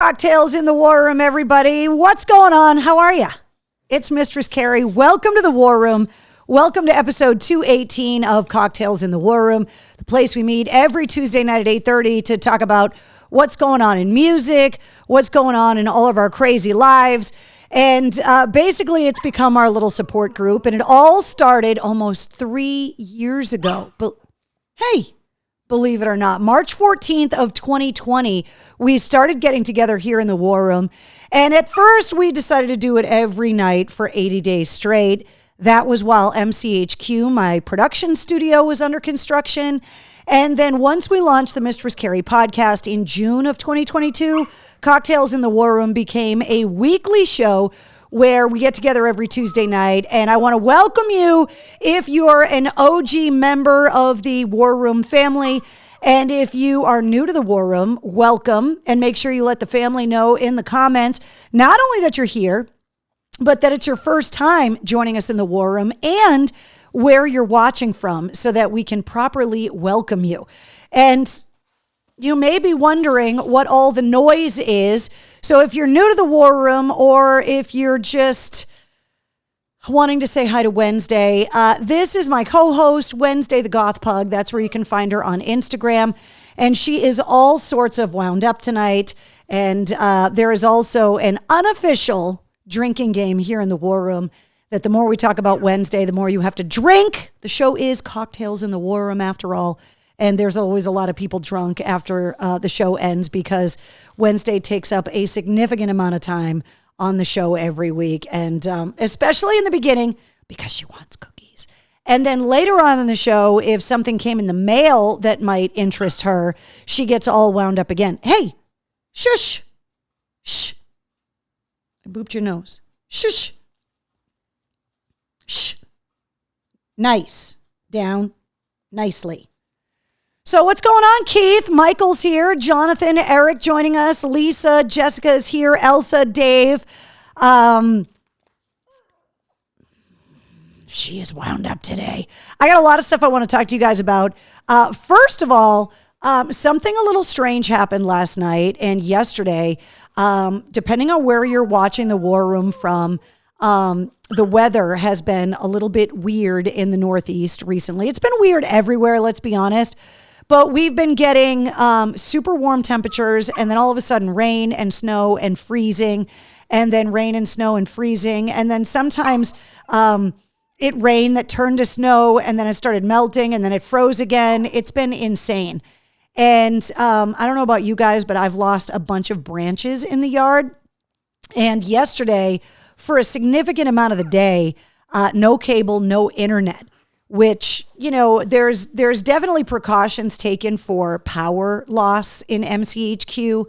Cocktails in the War Room, everybody. What's going on? How are you? It's Mistress Carrie. Welcome to the War Room. Welcome to episode 218 of Cocktails in the War Room, the place we meet every Tuesday night at 8:30 to talk about what's going on in music, what's going on in all of our crazy lives. And basically, it's become our little support group. And it all started almost 3 years ago. But hey, believe it or not, March 14th of 2020, we started getting together here in the War Room. And at first, we decided to do it every night for 80 days straight. That was while MCHQ, my production studio, was under construction. And then once we launched the Mistress Carrie podcast in June of 2022, Cocktails in the War Room became a weekly show where we get together every Tuesday night. And I want to welcome you if you're an OG member of the War Room family. And if you are new to the War Room, welcome. And make sure you let the family know in the comments, not only that you're here, but that it's your first time joining us in the War Room and where you're watching from so that we can properly welcome you. And you may be wondering what all the noise is. So if you're new to the War Room or if you're just wanting to say hi to Wednesday, this is my co-host, Wednesday the Goth Pug. That's where you can find her on Instagram. And she is all sorts of wound up tonight. And there is also an unofficial drinking game here in the War Room that the more we talk about Wednesday, the more you have to drink. The show is Cocktails in the War Room after all. And there's always a lot of people drunk after the show ends because Wednesday takes up a significant amount of time on the show every week. And especially in the beginning, because she wants cookies. And then later on in the show, if something came in the mail that might interest her, she gets all wound up again. Hey, shush. Shh. I booped your nose. Shush. Shh. Nice. Down. Nicely. So what's going on, Keith? Michael's here. Jonathan, Eric joining us. Lisa, Jessica is here. Elsa, Dave. She is wound up today. I got a lot of stuff I want to talk to you guys about. First of all, something a little strange happened last night and yesterday. Depending on where you're watching the War Room from, the weather has been a little bit weird in the Northeast recently. It's been weird everywhere, let's be honest. But we've been getting super warm temperatures and then all of a sudden rain and snow and freezing and then rain and snow and freezing. And then sometimes it rained that turned to snow and then it started melting and then it froze again. It's been insane. And I don't know about you guys, but I've lost a bunch of branches in the yard. And yesterday, for a significant amount of the day, no cable, no internet. Which, you know, there's definitely precautions taken for power loss in MCHQ.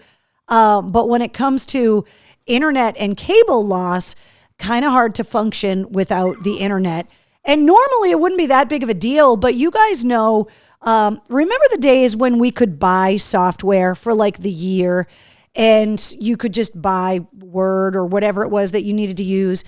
But when it comes to internet and cable loss, kind of hard to function without the internet. And normally it wouldn't be that big of a deal, but you guys know, remember the days when we could buy software for like the year and you could just buy Word or whatever it was that you needed to use.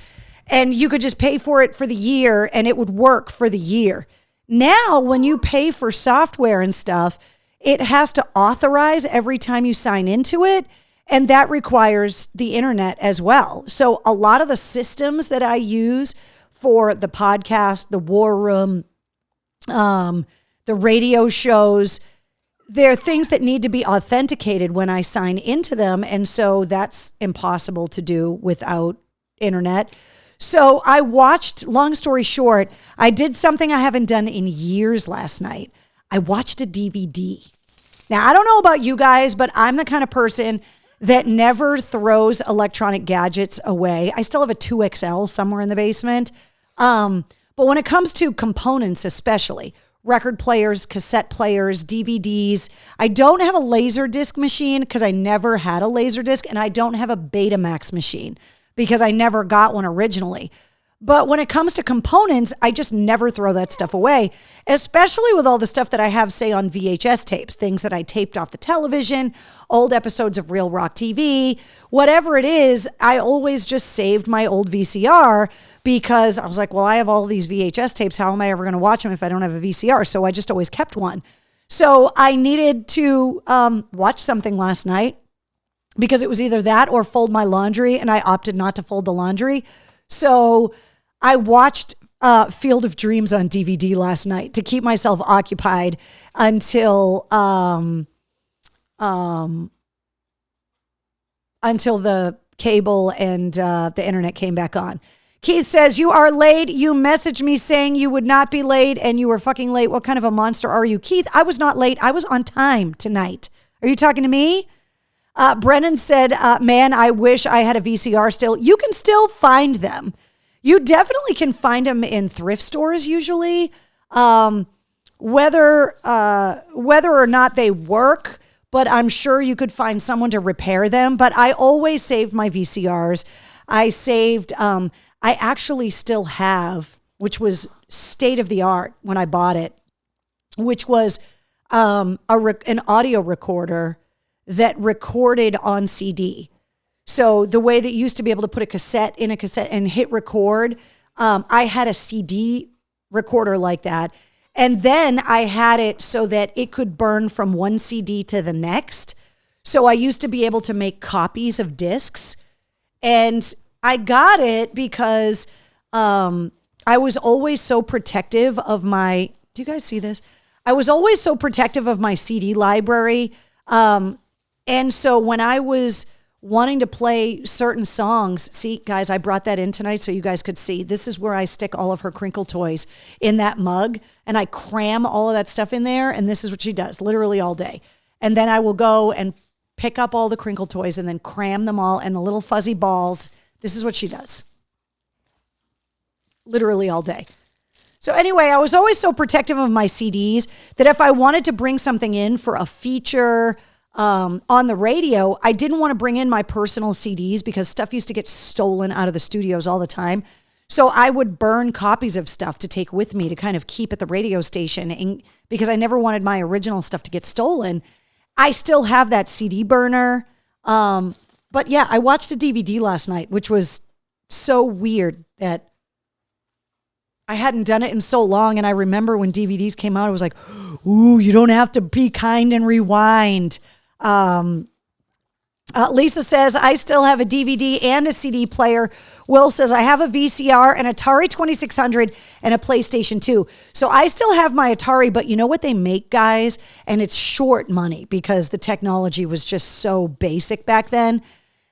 And you could just pay for it for the year and it would work for the year. Now, when you pay for software and stuff, it has to authorize every time you sign into it. And that requires the internet as well. So a lot of the systems that I use for the podcast, the War Room, the radio shows, they're things that need to be authenticated when I sign into them. And so that's impossible to do without internet. So I watched, long story short, I did something I haven't done in years last night. I watched a DVD. Now, I don't know about you guys, but I'm the kind of person that never throws electronic gadgets away. I still have a 2XL somewhere in the basement. But when it comes to components, especially record players, cassette players, DVDs, I don't have a Laserdisc machine because I never had a Laserdisc, and I don't have a Betamax machine because I never got one originally. But when it comes to components, I just never throw that stuff away, especially with all the stuff that I have, say, on VHS tapes, things that I taped off the television, old episodes of Real Rock TV, whatever it is. I always just saved my old VCR because I was like, well, I have all these VHS tapes. How am I ever going to watch them if I don't have a VCR? So I just always kept one. So I needed to watch something last night. because it was either that or fold my laundry, and I opted not to fold the laundry. So I watched Field of Dreams on DVD last night to keep myself occupied until the cable and the internet came back on. Keith says, you are late. You messaged me saying you would not be late and you were fucking late. What kind of a monster are you? Keith, I was not late. I was on time tonight. Are you talking to me? Brennan said, man, I wish I had a VCR still. You can still find them. You definitely can find them in thrift stores usually. Whether or not they work, but I'm sure you could find someone to repair them. But I always saved my VCRs. I actually still have, which was state of the art when I bought it, which was an audio recorder that recorded on CD. So the way that you used to be able to put a cassette in a cassette and hit record, I had a CD recorder like that. And then I had it so that it could burn from one CD to the next. So I used to be able to make copies of discs. And I got it because I was always so protective of my, do you guys see this? I was always so protective of my CD library. And so when I was wanting to play certain songs, see, guys, I brought that in tonight so you guys could see. This is where I stick all of her crinkle toys in that mug, and I cram all of that stuff in there, and this is what she does literally all day. And then I will go and pick up all the crinkle toys and then cram them all and the little fuzzy balls. This is what she does literally all day. So anyway, I was always so protective of my CDs that if I wanted to bring something in for a feature on the radio, I didn't want to bring in my personal CDs because stuff used to get stolen out of the studios all the time. So I would burn copies of stuff to take with me to kind of keep at the radio station, and because I never wanted my original stuff to get stolen. I still have that CD burner. But yeah, I watched a DVD last night, which was so weird that I hadn't done it in so long. And I remember when DVDs came out, I was like, ooh, you don't have to be kind and rewind. Lisa says, I still have a DVD and a CD player. Will says, I have a VCR, an Atari 2600, and a PlayStation 2. So I still have my Atari, but you know what they make, guys? And it's short money because the technology was just so basic back then.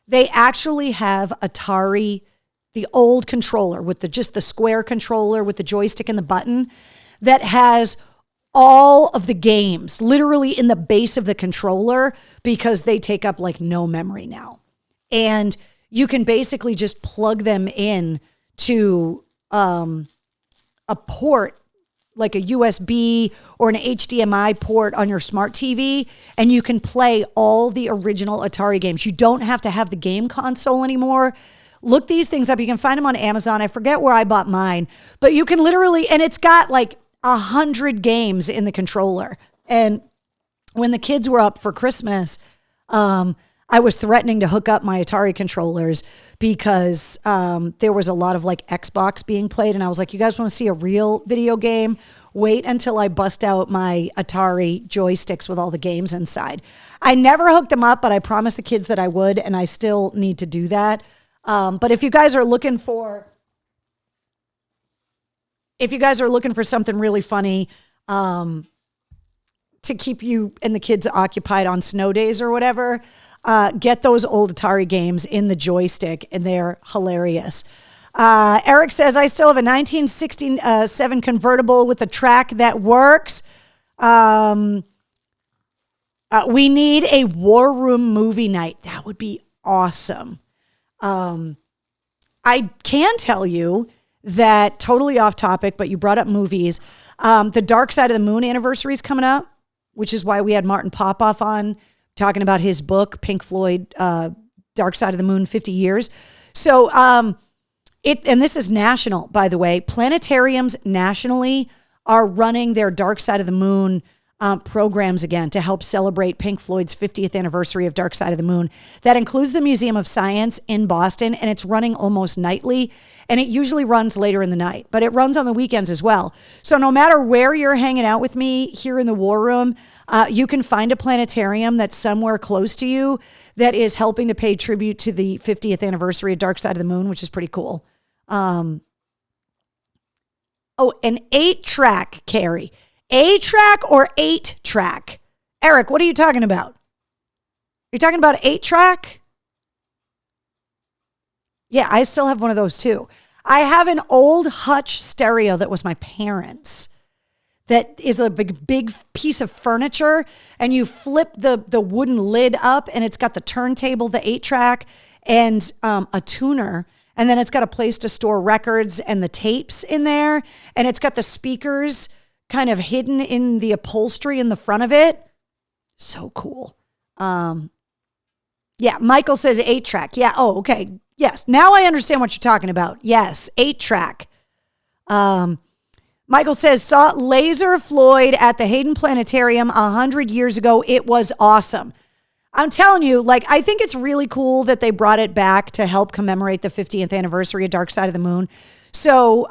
They actually have Atari, the old controller with just the square controller with the joystick and the button that has all of the games literally in the base of the controller because they take up like no memory now. And you can basically just plug them in to a port, like a USB or an HDMI port on your smart TV, and you can play all the original Atari games. You don't have to have the game console anymore. Look these things up. You can find them on Amazon. I forget where I bought mine, but you can literally, and it's got like 100 games in the controller. And when the kids were up for Christmas, I was threatening to hook up my Atari controllers because there was a lot of like Xbox being played. And I was like, you guys want to see a real video game? Wait until I bust out my Atari joysticks with all the games inside. I never hooked them up, but I promised the kids that I would, and I still need to do that. But if you guys are looking for something really funny to keep you and the kids occupied on snow days or whatever, get those old Atari games in the joystick, and they're hilarious. Eric says, I still have a 1967 convertible with a track that works. We need a War Room movie night. That would be awesome. I can tell you that, totally off topic, but you brought up movies. The Dark Side of the Moon anniversary is coming up, which is why we had Martin Popoff on talking about his book, Pink Floyd, Dark Side of the Moon, 50 Years. So, and this is national, by the way. Planetariums nationally are running their Dark Side of the Moon programs again to help celebrate Pink Floyd's 50th anniversary of Dark Side of the Moon. That includes the Museum of Science in Boston, and it's running almost nightly, and it usually runs later in the night, but it runs on the weekends as well. So no matter where you're hanging out with me here in the War Room, you can find a planetarium that's somewhere close to you that is helping to pay tribute to the 50th anniversary of Dark Side of the Moon, which is pretty cool. An 8-track, Carrie. A-track or 8-track? Eric, what are you talking about? You're talking about 8-track? Yeah, I still have one of those too. I have an old Hutch stereo that was my parents'. That is a big piece of furniture, and you flip the wooden lid up, and it's got the turntable, the 8-track, and a tuner. And then it's got a place to store records and the tapes in there. And it's got the speakers kind of hidden in the upholstery in the front of it. So cool. Yeah, Michael says 8-track. Yeah, oh, okay. Yes, now I understand what you're talking about. Yes, 8-track. Michael says, saw Laser Floyd at the Hayden Planetarium 100 years ago. It was awesome. I'm telling you, I think it's really cool that they brought it back to help commemorate the 50th anniversary of Dark Side of the Moon. So,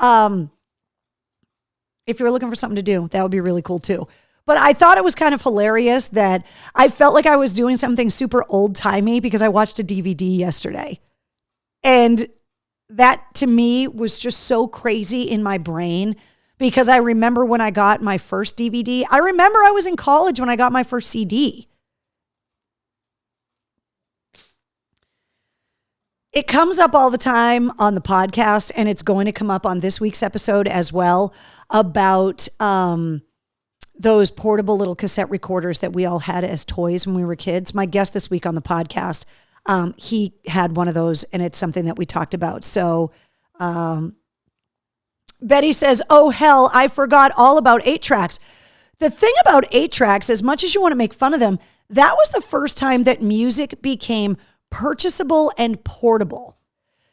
if you're looking for something to do, that would be really cool too. But I thought it was kind of hilarious that I felt like I was doing something super old-timey because I watched a DVD yesterday. And that to me was just so crazy in my brain because I remember when I got my first DVD. I remember I was in college when I got my first CD. It comes up all the time on the podcast, and it's going to come up on this week's episode as well about those portable little cassette recorders that we all had as toys when we were kids. My guest this week on the podcast, he had one of those, and it's something that we talked about. So Betty says, oh, hell, I forgot all about 8-tracks. The thing about 8-tracks, as much as you want to make fun of them, that was the first time that music became purchasable and portable,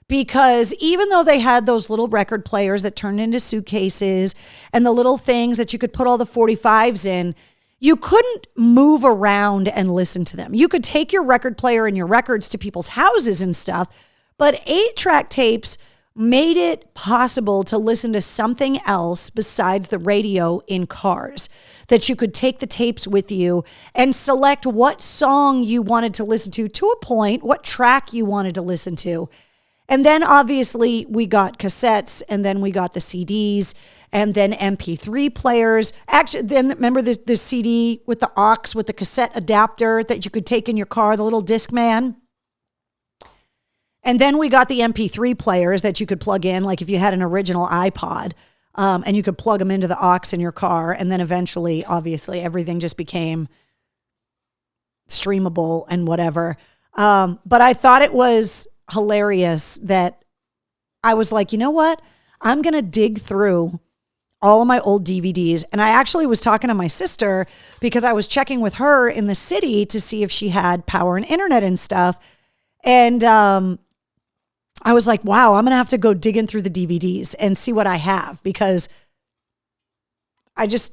because even though they had those little record players that turned into suitcases and the little things that you could put all the 45s in, you couldn't move around and listen to them. You could take your record player and your records to people's houses and stuff, but 8-track tapes made it possible to listen to something else besides the radio in cars, that you could take the tapes with you and select what song you wanted to listen to a point, what track you wanted to listen to. And then obviously we got cassettes, and then we got the CDs, and then MP3 players. Actually, then remember the CD with the aux, with the cassette adapter that you could take in your car, the little Discman? And then we got the MP3 players that you could plug in, like if you had an original iPod, and you could plug them into the aux in your car. And then eventually, obviously, everything just became streamable and whatever. But I thought it was hilarious that I was like, you know what? I'm going to dig through all of my old DVDs. And I actually was talking to my sister because I was checking with her in the city to see if she had power and internet and stuff. And I was like, wow, I'm going to have to go digging through the DVDs and see what I have, because I just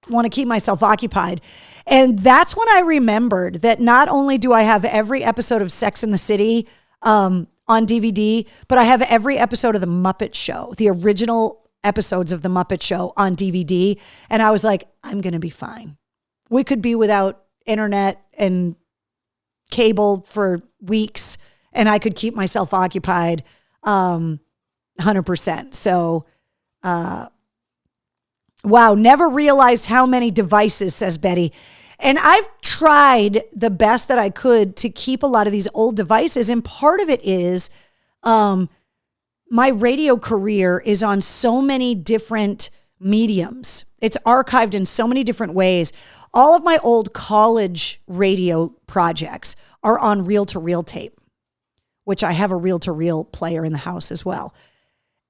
want to keep myself occupied. And that's when I remembered that not only do I have every episode of Sex and the City on DVD, but I have every episode of The Muppet Show, the original episodes of The Muppet Show on DVD. And I was like, I'm going to be fine. We could be without internet and cable for weeks, and I could keep myself occupied 100%. So, wow, never realized how many devices, says Betty. And I've tried the best that I could to keep a lot of these old devices. And part of it is my radio career is on so many different mediums. It's archived in so many different ways. All of my old college radio projects are on reel-to-reel tape, which I have a reel-to-reel player in the house as well.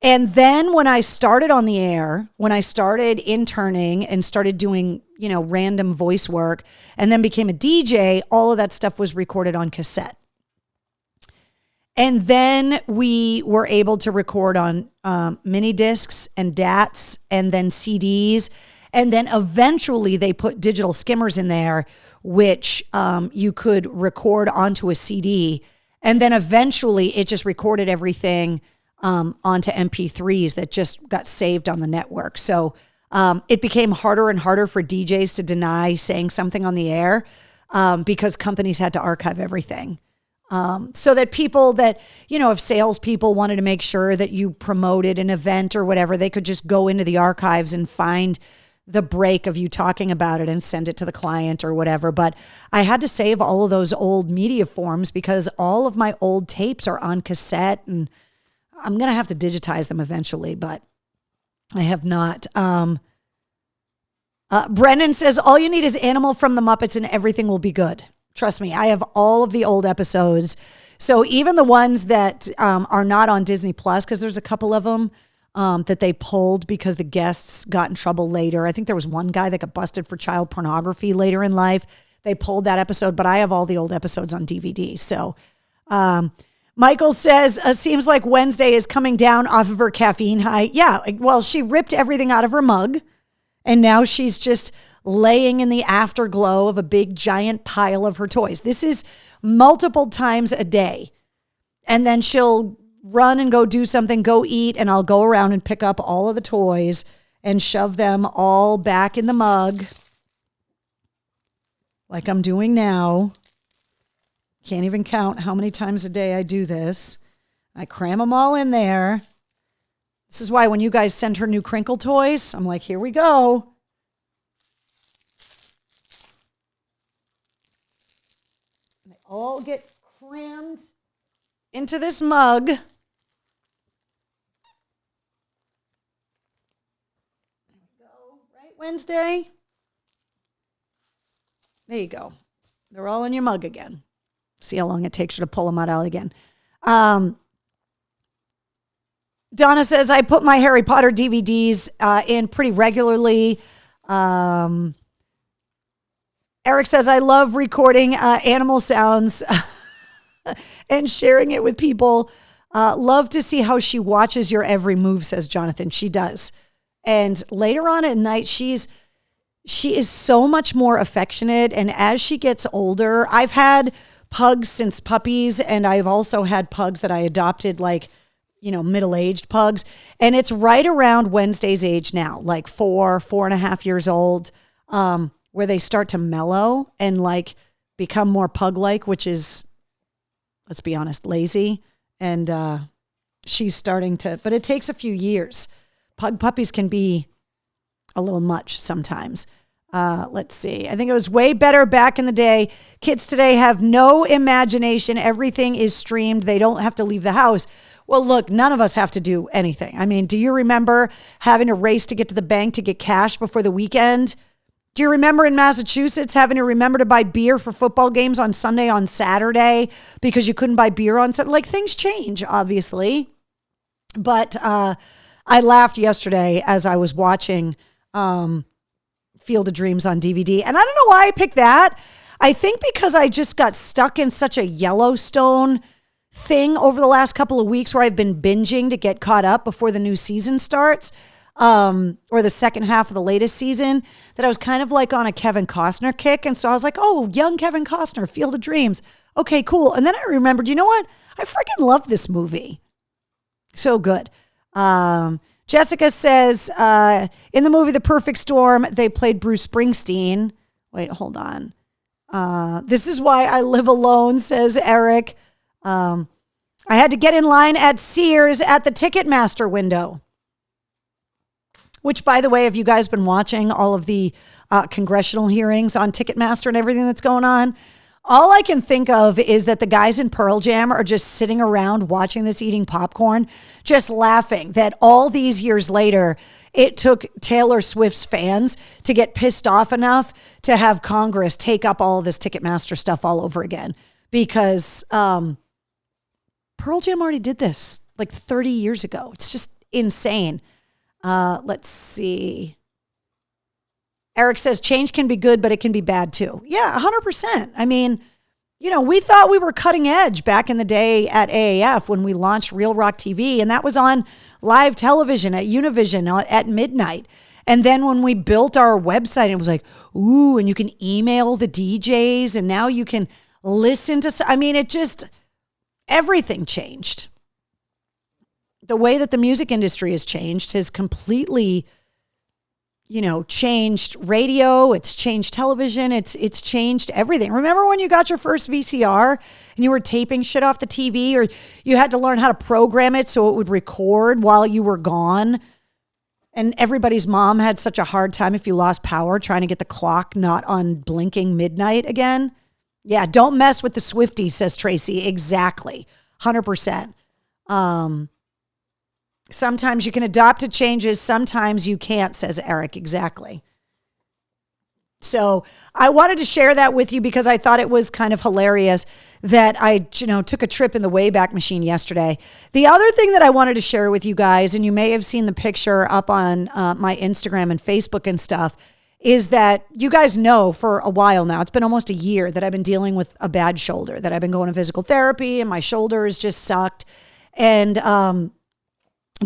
And then when I started on the air, when I started interning and started doing, random voice work, and then became a DJ, all of that stuff was recorded on cassette. And then we were able to record on mini discs and DATs and then CDs. And then eventually they put digital skimmers in there, which you could record onto a CD. And then eventually it just recorded everything onto MP3s that just got saved on the network. So it became harder and harder for DJs to deny saying something on the air because companies had to archive everything. So that people that, if salespeople wanted to make sure that you promoted an event or whatever, they could just go into the archives and find the break of you talking about it and send it to the client or whatever. But I had to save all of those old media forms because all of my old tapes are on cassette, and I'm going to have to digitize them eventually, but I have not. Brennan says, all you need is Animal from the Muppets and everything will be good. Trust me, I have all of the old episodes. So even the ones that are not on Disney Plus, because there's a couple of them that they pulled because the guests got in trouble later. I think there was one guy that got busted for child pornography later in life. They pulled that episode, but I have all the old episodes on DVD. So Michael says, seems like Wednesday is coming down off of her caffeine high. Yeah, well, she ripped everything out of her mug, and now she's just laying in the afterglow of a big giant pile of her toys. This is multiple times a day. And then she'll run and go do something, go eat, and I'll go around and pick up all of the toys and shove them all back in the mug like I'm doing now. Can't even count how many times a day I do this. I cram them all in there. This is why when you guys send her new crinkle toys, I'm like, here we go. They all get crammed into this mug. There we go. Right, Wednesday? There you go. They're all in your mug again. See how long it takes you to pull them out again. Donna says, I put my Harry Potter DVDs in pretty regularly. Eric says, I love recording animal sounds and sharing it with people. Love to see how she watches your every move, says Jonathan. She does. And later on at night, she is so much more affectionate. And as she gets older, I've had pugs since puppies, and I've also had pugs that I adopted, middle-aged pugs. And it's right around Wednesday's age now, like 4.5 years old, where they start to mellow and become more pug-like, which is, let's be honest, lazy. And she's starting to, but it takes a few years. Puppies can be a little much sometimes. Let's see. I think it was way better back in the day. Kids today have no imagination. Everything is streamed. They don't have to leave the house. Well, look, none of us have to do anything. I mean, do you remember having to race to get to the bank to get cash before the weekend? Do you remember in Massachusetts having to remember to buy beer for football games on Sunday on Saturday because you couldn't buy beer on Saturday? Things change, obviously. But I laughed yesterday as I was watching Field of Dreams on DVD. And I don't know why I picked that. I think because I just got stuck in such a Yellowstone thing over the last couple of weeks where I've been binging to get caught up before the new season starts, or the second half of the latest season, that I was kind of on a Kevin Costner kick. And so I was like, oh, young Kevin Costner, Field of Dreams. Okay, cool. And then I remembered, you know what? I freaking love this movie. So good. Jessica says, in the movie The Perfect Storm, they played Bruce Springsteen. Wait, hold on. This is why I live alone, says Eric. I had to get in line at Sears at the Ticketmaster window. Which, by the way, have you guys been watching all of the congressional hearings on Ticketmaster and everything that's going on? All I can think of is that the guys in Pearl Jam are just sitting around watching this, eating popcorn, just laughing that all these years later, it took Taylor Swift's fans to get pissed off enough to have Congress take up all of this Ticketmaster stuff all over again. Because Pearl Jam already did this 30 years ago. It's just insane. Let's see. Eric says change can be good, but it can be bad too. Yeah, 100%. I mean, we thought we were cutting edge back in the day at AAF when we launched Real Rock TV, and that was on live television at Univision at midnight. And then when we built our website, it was like, ooh, and you can email the DJs and now you can listen to, I mean, everything changed. The way that the music industry has changed has completely, changed radio. It's changed television. It's changed everything. Remember when you got your first VCR and you were taping shit off the TV, or you had to learn how to program it so it would record while you were gone? And everybody's mom had such a hard time if you lost power trying to get the clock not on blinking midnight again. Yeah, don't mess with the Swiftie, says Tracy. Exactly. 100%. Sometimes you can adapt to changes. Sometimes you can't, says Eric. Exactly. So I wanted to share that with you because I thought it was kind of hilarious that I, took a trip in the Wayback Machine yesterday. The other thing that I wanted to share with you guys, and you may have seen the picture up on my Instagram and Facebook and stuff, is that you guys know for a while now, it's been almost a year that I've been dealing with a bad shoulder, that I've been going to physical therapy and my shoulder has just sucked. And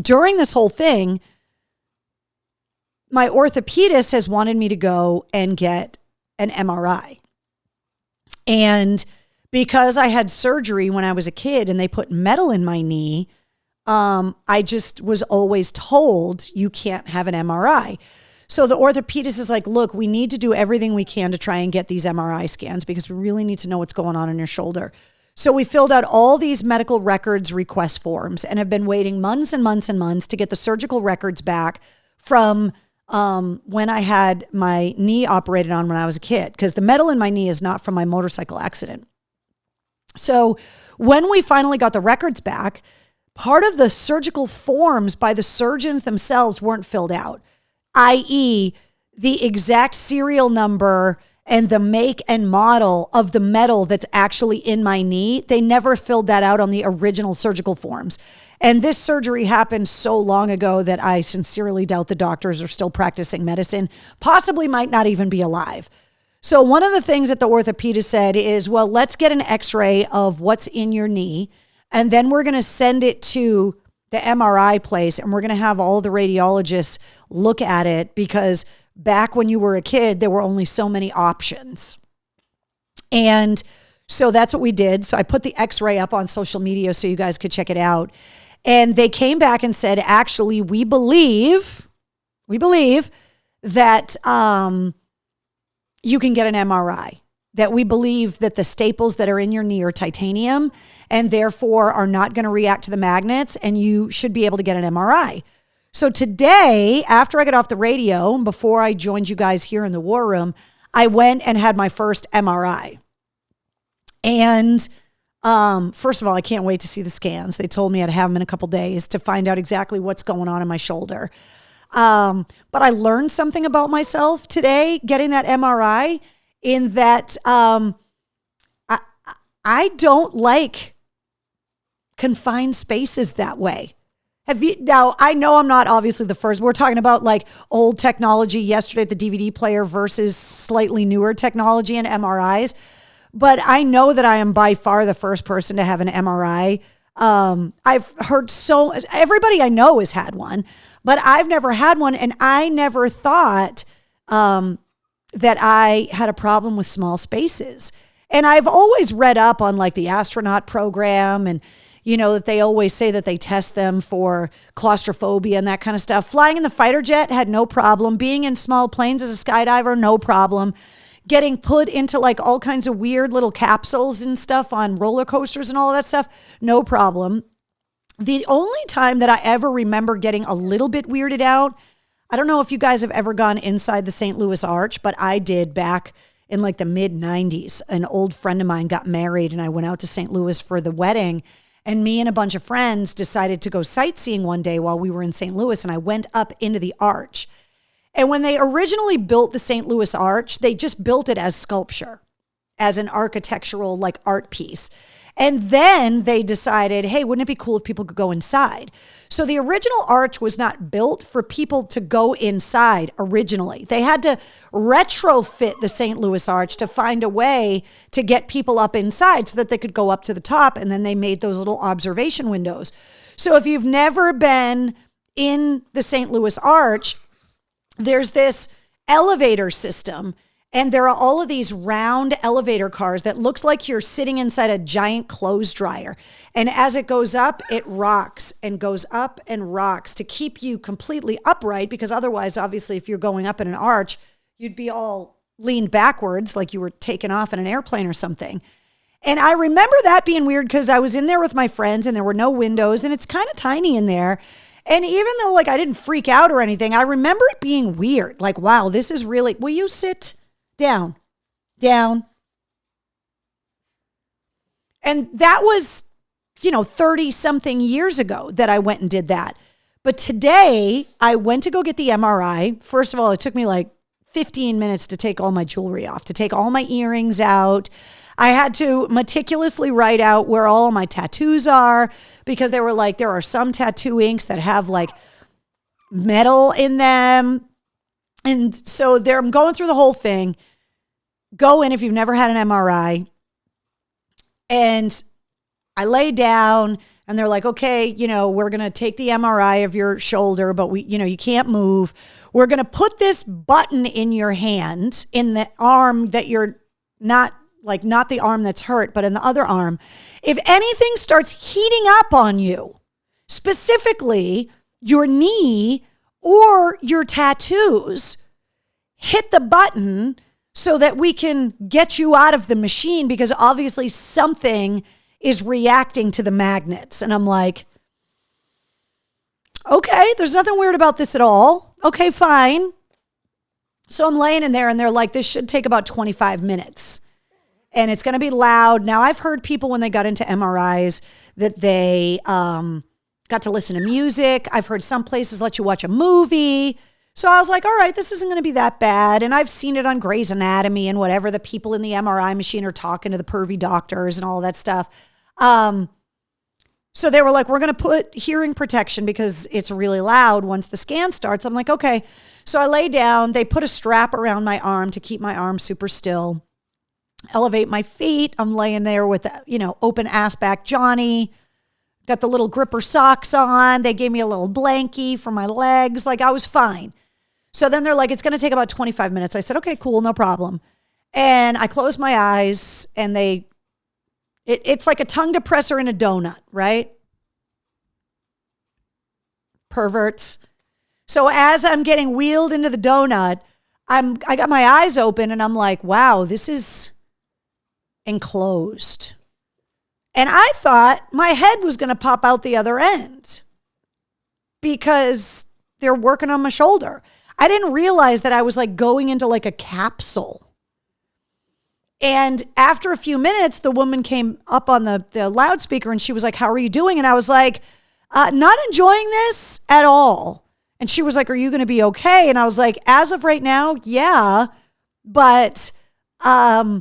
during this whole thing, my orthopedist has wanted me to go and get an MRI. And because I had surgery when I was a kid and they put metal in my knee, I just was always told you can't have an MRI. So the orthopedist is like, look, we need to do everything we can to try and get these MRI scans because we really need to know what's going on in your shoulder. So we filled out all these medical records request forms and have been waiting months and months and months to get the surgical records back from when I had my knee operated on when I was a kid, because the metal in my knee is not from my motorcycle accident. So when we finally got the records back, part of the surgical forms by the surgeons themselves weren't filled out, i.e. the exact serial number and the make and model of the metal that's actually in my knee. They never filled that out on the original surgical forms. And this surgery happened so long ago that I sincerely doubt the doctors are still practicing medicine, possibly might not even be alive. So one of the things that the orthopedist said is, well, let's get an x-ray of what's in your knee, and then we're going to send it to the MRI place, and we're going to have all the radiologists look at it, because back when you were a kid, there were only so many options. And so that's what we did. So I put the x-ray up on social media so you guys could check it out. And they came back and said, actually, we believe that you can get an MRI, that we believe that the staples that are in your knee are titanium and therefore are not going to react to the magnets, and you should be able to get an MRI. So today, after I got off the radio and before I joined you guys here in the War Room, I went and had my first MRI. And first of all, I can't wait to see the scans. They told me I'd have them in a couple days to find out exactly what's going on in my shoulder. But I learned something about myself today getting that MRI, in that I don't like confined spaces that way. Now, I know I'm not obviously the first. We're talking about like old technology yesterday at the DVD player versus slightly newer technology and MRIs. But I know that I am by far the first person to have an MRI. I've heard everybody I know has had one, but I've never had one. And I never thought that I had a problem with small spaces. And I've always read up on like the astronaut program, and that they always say that they test them for claustrophobia and that kind of stuff. Flying in the fighter jet, had no problem. Being in small planes as a skydiver, no problem. Getting put into like all kinds of weird little capsules and stuff on roller coasters and all of that stuff, no problem. The only time that I ever remember getting a little bit weirded out, I don't know if you guys have ever gone inside the St. Louis Arch, but I did back in like the mid 90s. An old friend of mine got married and I went out to St. Louis for the wedding. And me and a bunch of friends decided to go sightseeing one day while we were in St. Louis, and I went up into the arch. And when they originally built the St. Louis Arch, they just built it as sculpture, as an architectural like art piece. And then they decided, hey, wouldn't it be cool if people could go inside? So the original arch was not built for people to go inside originally. They had to retrofit the St. Louis Arch to find a way to get people up inside so that they could go up to the top. And then they made those little observation windows. So if you've never been in the St. Louis Arch, there's this elevator system, and there are all of these round elevator cars that looks like you're sitting inside a giant clothes dryer. And as it goes up, it rocks and goes up and rocks to keep you completely upright, because otherwise, obviously, if you're going up in an arch, you'd be all leaned backwards like you were taking off in an airplane or something. And I remember that being weird because I was in there with my friends and there were no windows and it's kind of tiny in there. And even though like I didn't freak out or anything, I remember it being weird. Like, wow, this is really, will you sit down, down? And that was, 30 something years ago that I went and did that. But today I went to go get the MRI. First of all, it took me like 15 minutes to take all my jewelry off, to take all my earrings out. I had to meticulously write out where all of my tattoos are, because they were like, there are some tattoo inks that have like metal in them. And so there, I'm going through the whole thing. Go in if you've never had an MRI. And I lay down and they're like, okay, we're going to take the MRI of your shoulder, but you can't move. We're going to put this button in your hand, in the arm that you're not the arm that's hurt, but in the other arm. If anything starts heating up on you, specifically your knee or your tattoos, hit the button so that we can get you out of the machine, because obviously something is reacting to the magnets. And I'm like, okay, there's nothing weird about this at all. Okay, fine. So I'm laying in there and they're like, this should take about 25 minutes. And it's going to be loud. Now, I've heard people when they got into MRIs that they got to listen to music. I've heard some places let you watch a movie. So I was like, all right, this isn't going to be that bad. And I've seen it on Grey's Anatomy and whatever. The people in the MRI machine are talking to the pervy doctors and all that stuff. So they were like, we're going to put hearing protection because it's really loud once the scan starts. I'm like, okay. So I lay down. They put a strap around my arm to keep my arm super still. Elevate my feet. I'm laying there with, open ass back Johnny. Got the little gripper socks on. They gave me a little blankie for my legs. Like, I was fine. So then they're like, it's going to take about 25 minutes. I said, okay, cool, no problem. And I closed my eyes and it's like a tongue depressor in a donut, right? Perverts. So as I'm getting wheeled into the donut, I got my eyes open and I'm like, wow, this is enclosed. And I thought my head was going to pop out the other end because they're working on my shoulder. I didn't realize that I was like going into like a capsule. And after a few minutes, the woman came up on the loudspeaker and she was like, how are you doing? And I was like, not enjoying this at all. And she was like, are you going to be okay? And I was like, as of right now, yeah. But I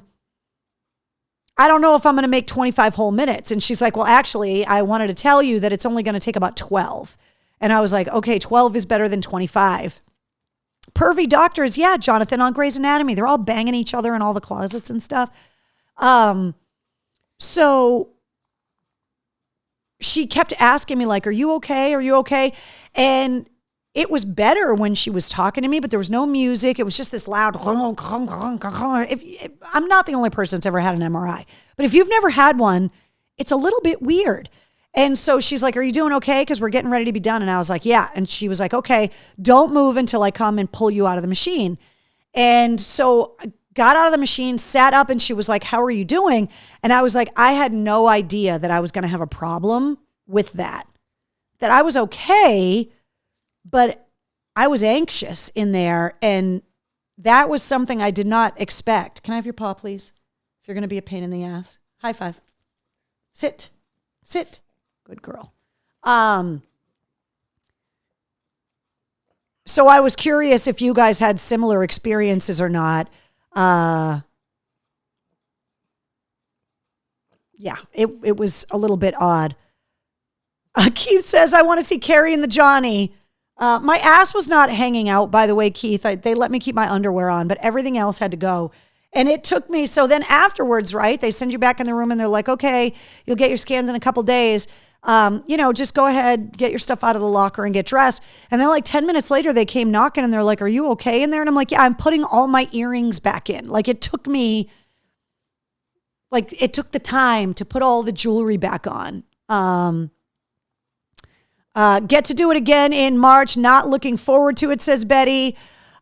don't know if I'm going to make 25 whole minutes. And she's like, well, actually, I wanted to tell you that it's only going to take about 12. And I was like, okay, 12 is better than 25. Pervy doctors, yeah, Jonathan, on Grey's Anatomy. They're all banging each other in all the closets and stuff. So she kept asking me, like, are you okay? Are you okay? And it was better when she was talking to me, but there was no music. It was just this loud. I'm not the only person that's ever had an MRI, but if you've never had one, it's a little bit weird. And so she's like, are you doing okay? Because we're getting ready to be done. And I was like, yeah. And she was like, okay, don't move until I come and pull you out of the machine. And so I got out of the machine, sat up, and she was like, how are you doing? And I was like, I had no idea that I was going to have a problem with that I was okay, but I was anxious in there. And that was something I did not expect. Can I have your paw, please? If you're going to be a pain in the ass. High five. Sit. Good girl. So I was curious if you guys had similar experiences or not. Yeah, it was a little bit odd. Keith says, I want to see Carrie and the Johnny. My ass was not hanging out, by the way, Keith. They let me keep my underwear on, but everything else had to go. And it took me, so then afterwards, right, they send you back in the room and they're like, okay, you'll get your scans in a couple days. Just go ahead, get your stuff out of the locker and get dressed. And then like 10 minutes later, they came knocking and they're like, are you okay in there? And I'm like, yeah, I'm putting all my earrings back in. Like it took the time to put all the jewelry back on. Get to do it again in March. Not looking forward to it, says Betty.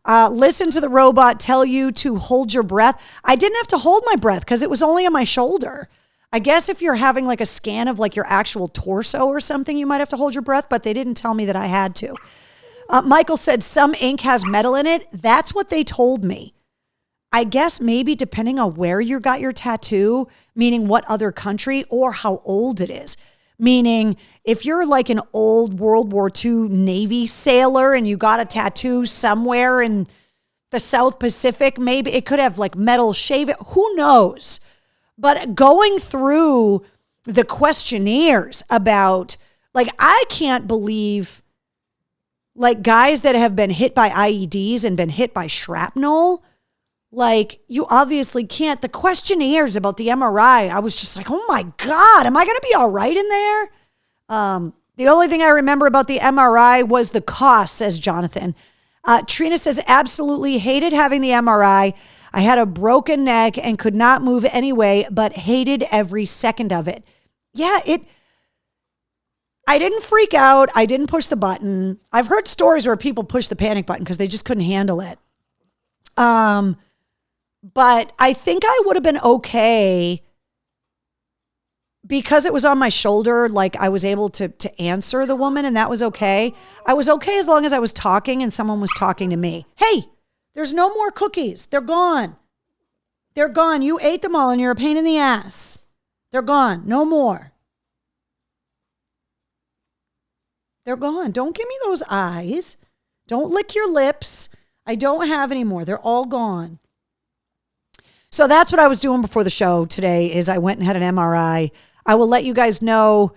Listen to the robot tell you to hold your breath. I didn't have to hold my breath because it was only on my shoulder. I guess if you're having like a scan of like your actual torso or something, you might have to hold your breath, but they didn't tell me that I had to. Michael said some ink has metal in it. That's what they told me. I guess maybe depending on where you got your tattoo, meaning what other country or how old it is. Meaning if you're like an old World War II Navy sailor and you got a tattoo somewhere in the South Pacific, maybe it could have like metal shaving. Who knows? But going through the questionnaires about, like, I can't believe, like, guys that have been hit by IEDs and been hit by shrapnel, like, you obviously can't. The questionnaires about the MRI, I was just like, oh my God, am I going to be all right in there? The only thing I remember about the MRI was the cost, says Jonathan. Trina says, absolutely hated having the MRI. I had a broken neck and could not move anyway, but hated every second of it. Yeah, I didn't freak out. I didn't push the button. I've heard stories where people push the panic button because they just couldn't handle it. But I think I would have been okay because it was on my shoulder. Like I was able to answer the woman and that was okay. I was okay as long as I was talking and someone was talking to me. Hey, there's no more cookies. They're gone. They're gone. You ate them all and you're a pain in the ass. They're gone. No more. They're gone. Don't give me those eyes. Don't lick your lips. I don't have any more. They're all gone. So that's what I was doing before the show today is I went and had an MRI. I will let you guys know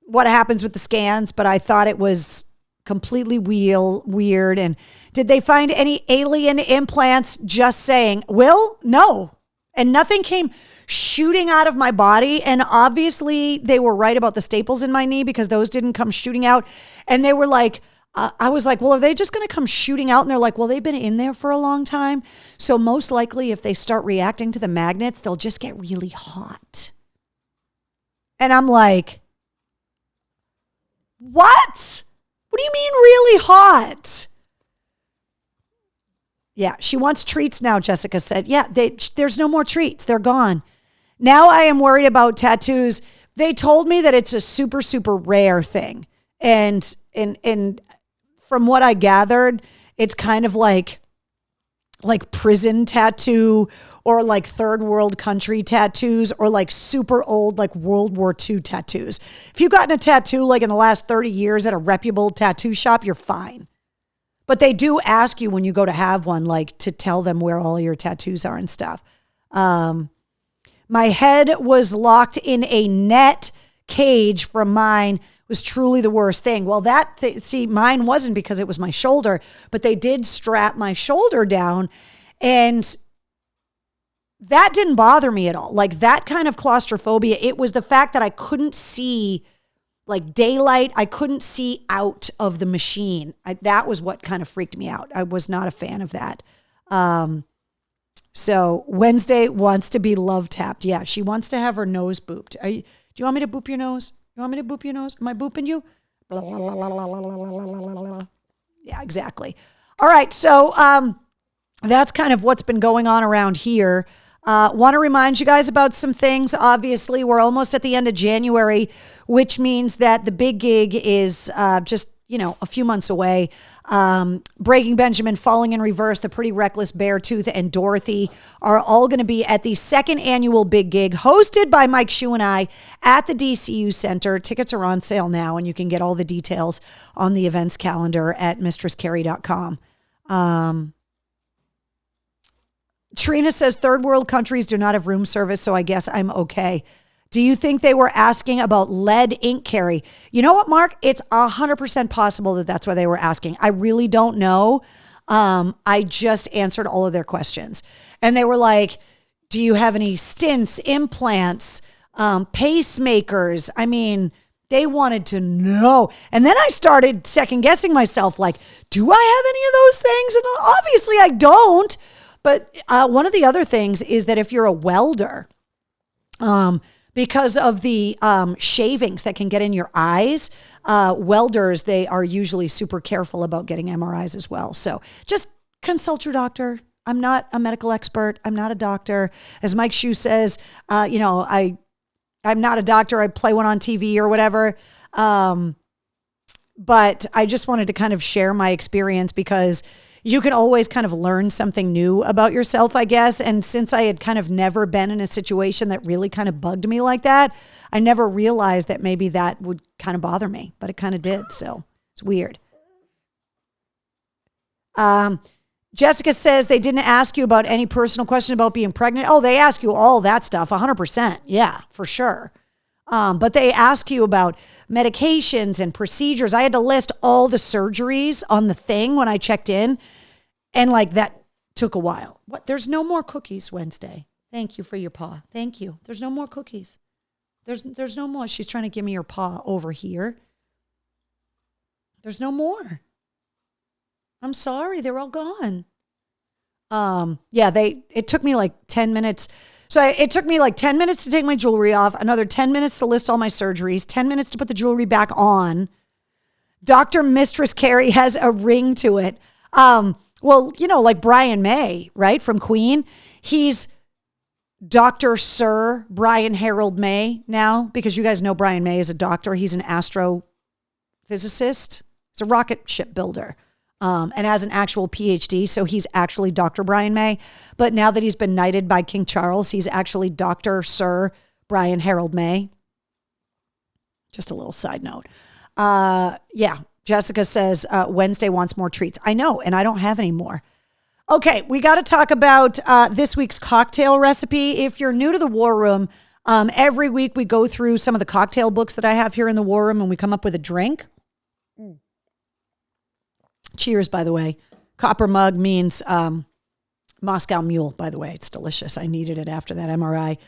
what happens with the scans, but I thought it was completely weird. And did they find any alien implants? Just saying. Will? No. And nothing came shooting out of my body. And obviously they were right about the staples in my knee because those didn't come shooting out. And they were like, I was like, well, are they just going to come shooting out? And they're like, well, they've been in there for a long time. So most likely if they start reacting to the magnets, they'll just get really hot. And I'm like, what? What do you mean really hot? Yeah, she wants treats now, Jessica said. Yeah, there's no more treats. They're gone. Now I am worried about tattoos. They told me that it's a super, super rare thing. And from what I gathered, it's kind of like prison tattoo or like third world country tattoos or like super old like World War II tattoos. If you've gotten a tattoo like in the last 30 years at a reputable tattoo shop, you're fine. But they do ask you when you go to have one, like to tell them where all your tattoos are and stuff. My head was locked in a net cage from mine. Was truly the worst thing. Well, mine wasn't because it was my shoulder, but they did strap my shoulder down and that didn't bother me at all. Like that kind of claustrophobia, it was the fact that I couldn't see like daylight. I couldn't see out of the machine. That was what kind of freaked me out. I was not a fan of that. So Wednesday wants to be love tapped. Yeah, she wants to have her nose booped. Do you want me to boop your nose? You want me to boop your nose? Am I booping you? Yeah, exactly. All right. So that's kind of what's been going on around here. Want to remind you guys about some things. Obviously, we're almost at the end of January, which means that the big gig is just, a few months away. Breaking Benjamin, Falling in Reverse, The Pretty Reckless, Beartooth, and Dorothy are all going to be at the second annual big gig hosted by Mike Shue and I at the DCU Center. Tickets are on sale now, and you can get all the details on the events calendar at mistresscarrie.com. Trina says third world countries do not have room service, so I guess I'm okay. Do you think they were asking about lead ink carry? You know what, Mark? It's 100% possible that that's why they were asking. I really don't know. I just answered all of their questions. And they were like, do you have any stents, implants, pacemakers. I mean, they wanted to know. And then I started second guessing myself, like, do I have any of those things? And obviously I don't. But one of the other things is that if you're a welder, because of the shavings that can get in your eyes, welders, they are usually super careful about getting MRIs as well. So just consult your doctor. I'm not a medical expert. I'm not a doctor. As Mike Shue says, I'm not a doctor. I play one on TV or whatever. But I just wanted to kind of share my experience because you can always kind of learn something new about yourself, I guess. And since I had kind of never been in a situation that really kind of bugged me like that, I never realized that maybe that would kind of bother me, but it kind of did. So it's weird. Jessica says they didn't ask you about any personal question about being pregnant. Oh, they ask you all that stuff, 100%. Yeah, for sure. But they ask you about medications and procedures. I had to list all the surgeries on the thing when I checked in. And like that took a while. What? There's no more cookies Wednesday. Thank you for your paw. Thank you. There's no more cookies. There's no more. She's trying to give me her paw over here. There's no more. I'm sorry. They're all gone. It took me like 10 minutes. So it took me like 10 minutes to take my jewelry off, another 10 minutes to list all my surgeries, 10 minutes to put the jewelry back on. Dr. Mistress Carrie has a ring to it. Well, like Brian May, right, from Queen. He's Dr. Sir Brian Harold May now, because you guys know Brian May is a doctor. He's an astrophysicist. He's a rocket ship builder. And has an actual PhD. So he's actually Dr. Brian May. But now that he's been knighted by King Charles, he's actually Dr. Sir Brian Harold May. Just a little side note. Jessica says Wednesday wants more treats. I know, and I don't have any more. Okay, we got to talk about this week's cocktail recipe. If you're new to the War Room, every week we go through some of the cocktail books that I have here in the War Room and we come up with a drink. Cheers, by the way. Copper mug means Moscow Mule, by the way. It's delicious. I needed it after that MRI.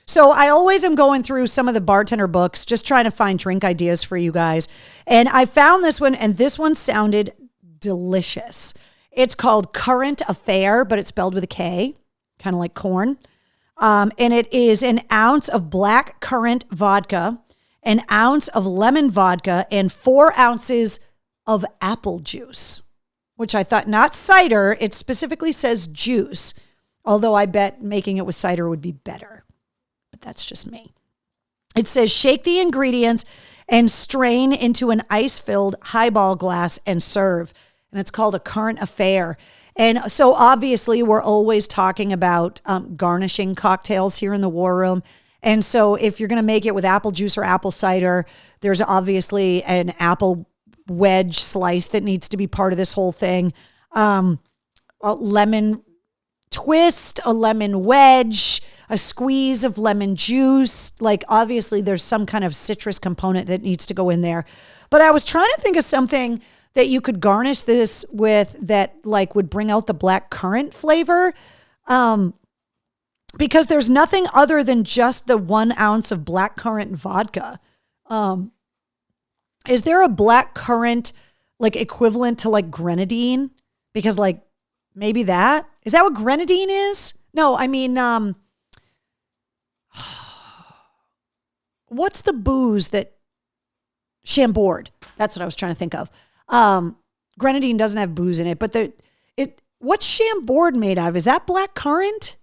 So I always am going through some of the bartender books, just trying to find drink ideas for you guys. And I found this one, and this one sounded delicious. It's called Current Affair, but it's spelled with a K, kind of like corn. And it is an ounce of black currant vodka, an ounce of lemon vodka, and 4 ounces of apple juice, which I thought not cider. It specifically says juice, although I bet making it with cider would be better. But that's just me. It says shake the ingredients and strain into an ice-filled highball glass and serve. And it's called a Current Affair. And so obviously we're always talking about garnishing cocktails here in the War Room. And so if you're going to make it with apple juice or apple cider, there's obviously an apple wedge slice that needs to be part of this whole thing. A lemon twist, a lemon wedge, a squeeze of lemon juice. Like obviously there's some kind of citrus component that needs to go in there. But I was trying to think of something that you could garnish this with that like would bring out the black currant flavor. Because there's nothing other than just the 1 ounce of black currant vodka. Is there a black currant like equivalent to like grenadine? Because like maybe that, is that what grenadine is? No, I mean, what's the booze that Chambord? That's what I was trying to think of. Grenadine doesn't have booze in it, but what's Chambord made out of? Is that black currant?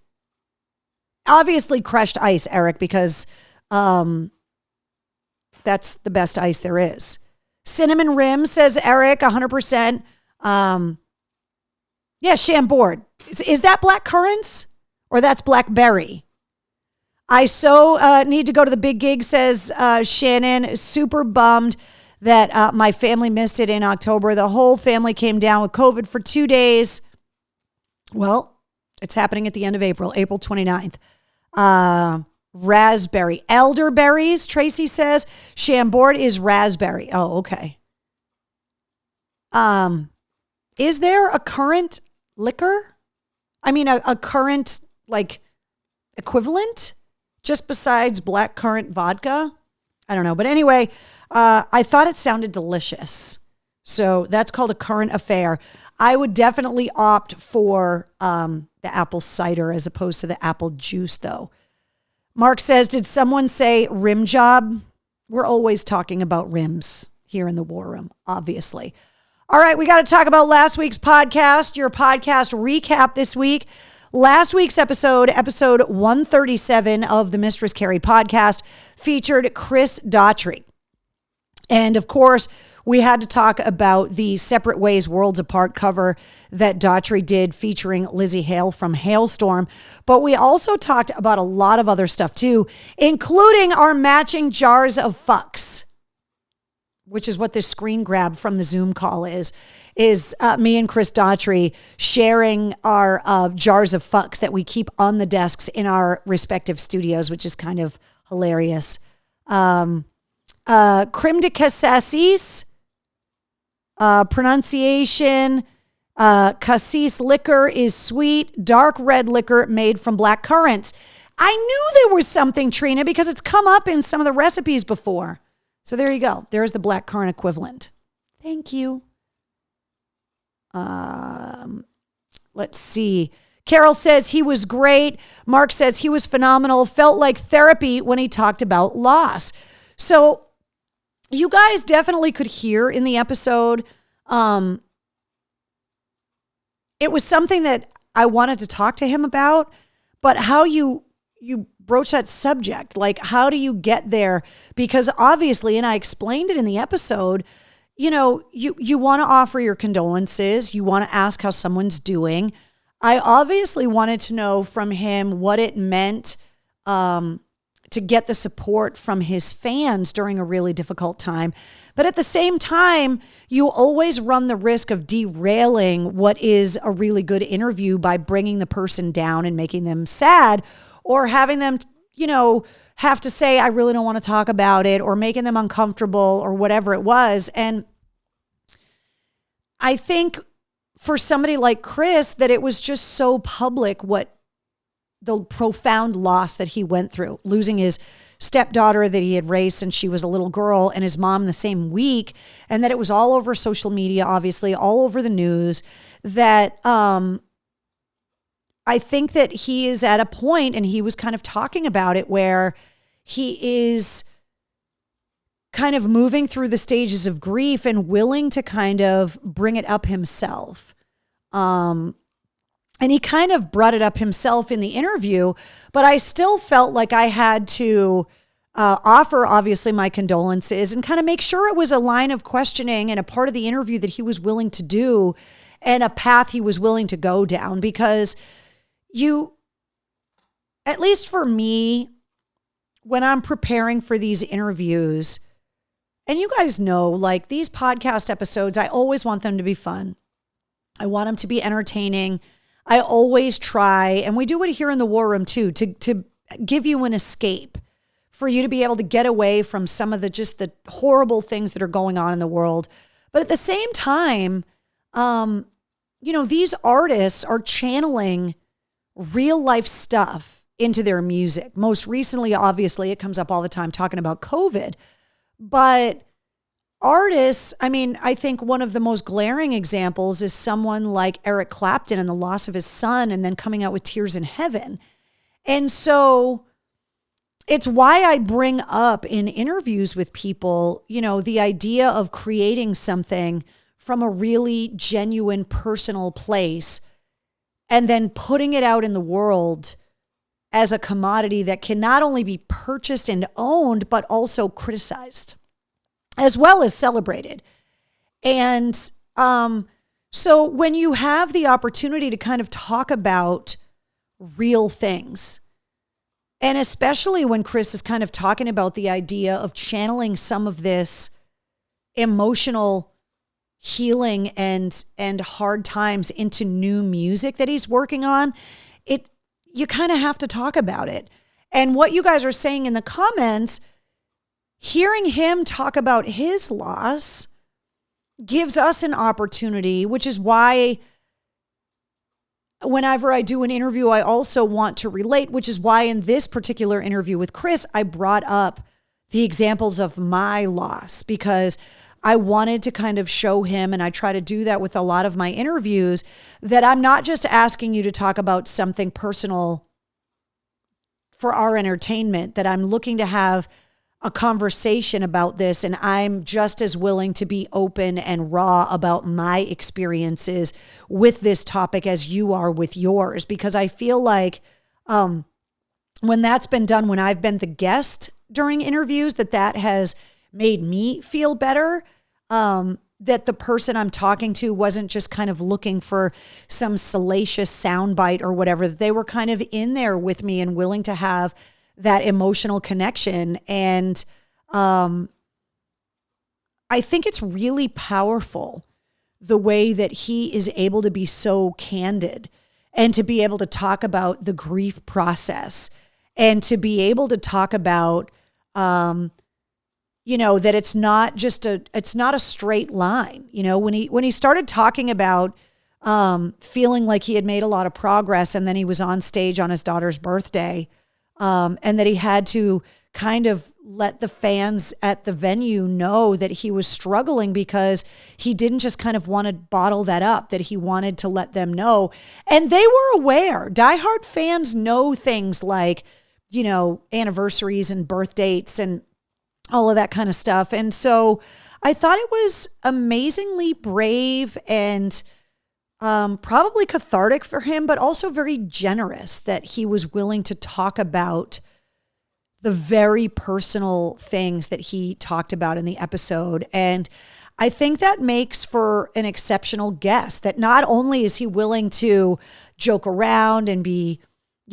Obviously crushed ice, Eric, because that's the best ice there is. Cinnamon rim, says Eric, 100%. Yeah, Chambord. Is that black currants or that's blackberry? I so need to go to the big gig, says Shannon. Super bummed that my family missed it in October. The whole family came down with COVID for 2 days. Well, it's happening at the end of April 29th. Raspberry. Elderberries, Tracy says. Chambord is raspberry. Oh, okay. Is there a current liquor? I mean, a current, like, equivalent just besides blackcurrant vodka. I don't know. But anyway, I thought it sounded delicious. So that's called a current affair. I would definitely opt for the apple cider as opposed to the apple juice, though. Mark says, did someone say rim job? We're always talking about rims here in the War Room, obviously. All right, we got to talk about last week's podcast, your podcast recap this week. Last week's episode 137 of the Mistress Carrie podcast, featured Chris Daughtry. And of course, we had to talk about the Separate Ways Worlds Apart cover that Daughtry did featuring Lizzie Hale from Hailstorm. But we also talked about a lot of other stuff too, including our matching jars of fucks, which is what this screen grab from the Zoom call is me and Chris Daughtry sharing our jars of fucks that we keep on the desks in our respective studios, which is kind of hilarious. Creme de cassis, pronunciation, cassis liquor is sweet, dark red liquor made from black currants. I knew there was something, Trina, because it's come up in some of the recipes before. So there you go. There's the black currant equivalent. Thank you. Let's see. Carol says he was great. Mark says he was phenomenal. Felt like therapy when he talked about loss. So you guys definitely could hear in the episode. It was something that I wanted to talk to him about, but how you broach that subject, like how do you get there? Because obviously, and I explained it in the episode, you want to offer your condolences. You want to ask how someone's doing. I obviously wanted to know from him what it meant to get the support from his fans during a really difficult time. But at the same time, you always run the risk of derailing what is a really good interview by bringing the person down and making them sad, or having them, have to say, I really don't want to talk about it, or making them uncomfortable or whatever it was. And I think for somebody like Chris, that it was just so public what the profound loss that he went through, losing his stepdaughter that he had raised since she was a little girl, and his mom the same week, and that it was all over social media, obviously, all over the news, that I think that he is at a point, and he was kind of talking about it, where he is kind of moving through the stages of grief and willing to kind of bring it up himself. And he kind of brought it up himself in the interview, but I still felt like I had to offer, obviously, my condolences and kind of make sure it was a line of questioning and a part of the interview that he was willing to do and a path he was willing to go down. Because at least for me, when I'm preparing for these interviews, and you guys know, like these podcast episodes, I always want them to be fun. I want them to be entertaining. I always try, and we do it here in the War Room too, to give you an escape, for you to be able to get away from some of the horrible things that are going on in the world. But at the same time, these artists are channeling real life stuff into their music. Most recently, obviously, it comes up all the time talking about COVID. But artists, I think one of the most glaring examples is someone like Eric Clapton and the loss of his son, and then coming out with Tears in Heaven. And so it's why I bring up in interviews with people, the idea of creating something from a really genuine personal place and then putting it out in the world as a commodity that can not only be purchased and owned, but also criticized as well as celebrated. And so when you have the opportunity to kind of talk about real things, and especially when Chris is kind of talking about the idea of channeling some of this emotional healing and hard times into new music that he's working on, you kind of have to talk about it. And what you guys are saying in the comments, hearing him talk about his loss gives us an opportunity, which is why whenever I do an interview, I also want to relate, which is why in this particular interview with Chris, I brought up the examples of my loss, because I wanted to kind of show him, and I try to do that with a lot of my interviews, that I'm not just asking you to talk about something personal for our entertainment, that I'm looking to have a conversation about this, and I'm just as willing to be open and raw about my experiences with this topic as you are with yours, because I feel like when that's been done, when I've been the guest during interviews, that has made me feel better, that the person I'm talking to wasn't just kind of looking for some salacious soundbite or whatever, that they were kind of in there with me and willing to have that emotional connection. And I think it's really powerful the way that he is able to be so candid and to be able to talk about the grief process and to be able to talk about, that it's not a straight line. When he started talking about feeling like he had made a lot of progress, and then he was on stage on his daughter's birthday, and that he had to kind of let the fans at the venue know that he was struggling, because he didn't just kind of want to bottle that up, that he wanted to let them know. And they were aware. Diehard fans know things like, anniversaries and birth dates and all of that kind of stuff. And so I thought it was amazingly brave and probably cathartic for him, but also very generous that he was willing to talk about the very personal things that he talked about in the episode. And I think that makes for an exceptional guest, that not only is he willing to joke around and be,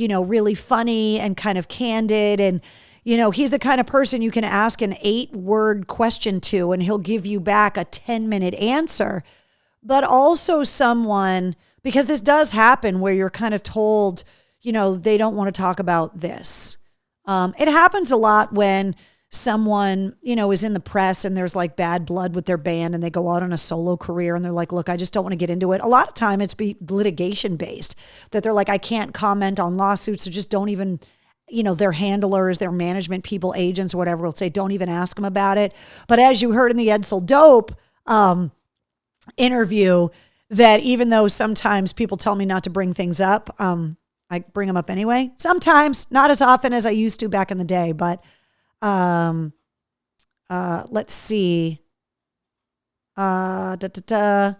really funny and kind of candid, and he's the kind of person you can ask an 8-word question to and he'll give you back a 10-minute answer, but also someone, because this does happen where you're kind of told, they don't want to talk about this. It happens a lot when someone, is in the press and there's like bad blood with their band and they go out on a solo career and they're like, look, I just don't want to get into it. A lot of time it's litigation based, that they're like, I can't comment on lawsuits, so just don't even, their handlers, their management people, agents, or whatever will say, don't even ask them about it. But as you heard in the Edsel Dope interview, that even though sometimes people tell me not to bring things up, I bring them up anyway. Sometimes, not as often as I used to back in the day, but let's see. Jessica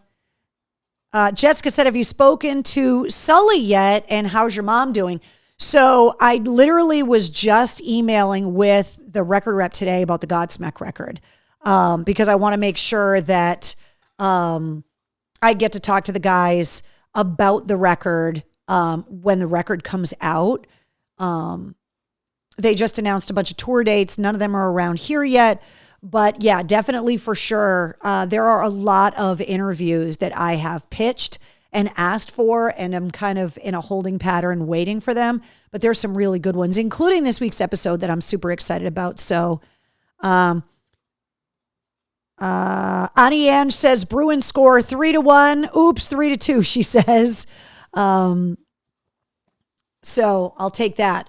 said, have you spoken to Sully yet? And how's your mom doing? So I literally was just emailing with the record rep today about the Godsmack record, because I want to make sure that I get to talk to the guys about the record when the record comes out. They just announced a bunch of tour dates. None of them are around here yet. But yeah, definitely for sure. There are a lot of interviews that I have pitched and asked for, and I'm kind of in a holding pattern waiting for them. But there's some really good ones, including this week's episode that I'm super excited about. So Annie Ange says Bruins score 3-1. Oops, 3-2, she says. So I'll take that.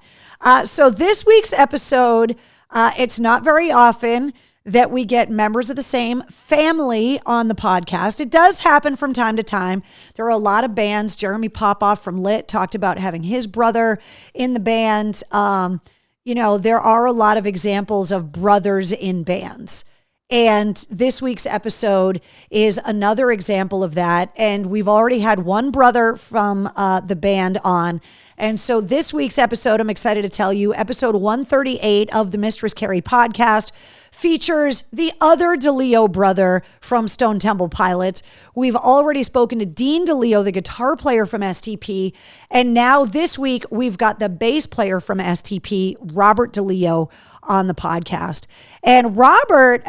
So this week's episode, it's not very often that we get members of the same family on the podcast. It does happen from time to time. There are a lot of bands. Jeremy Popoff from Lit talked about having his brother in the band. There are a lot of examples of brothers in bands. And this week's episode is another example of that. And we've already had one brother from the band on. And so this week's episode, I'm excited to tell you, episode 138 of the Mistress Carrie podcast features the other DeLeo brother from Stone Temple Pilots. We've already spoken to Dean DeLeo, the guitar player from STP. And now this week, we've got the bass player from STP, Robert DeLeo, on the podcast. And Robert,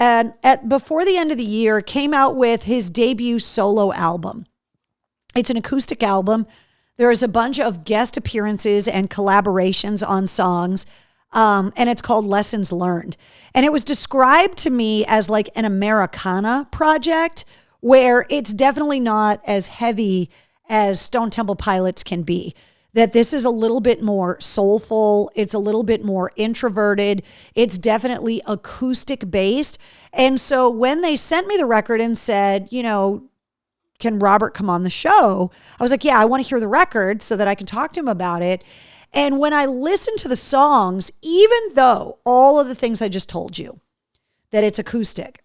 before the end of the year, came out with his debut solo album. It's an acoustic album. There is a bunch of guest appearances and collaborations on songs, and it's called Lessons Learned. And it was described to me as like an Americana project, where it's definitely not as heavy as Stone Temple Pilots can be. That this is a little bit more soulful. It's a little bit more introverted. It's definitely acoustic based. And so when they sent me the record and said, can Robert come on the show? I was like, yeah, I want to hear the record so that I can talk to him about it. And when I listened to the songs, even though all of the things I just told you, that it's acoustic,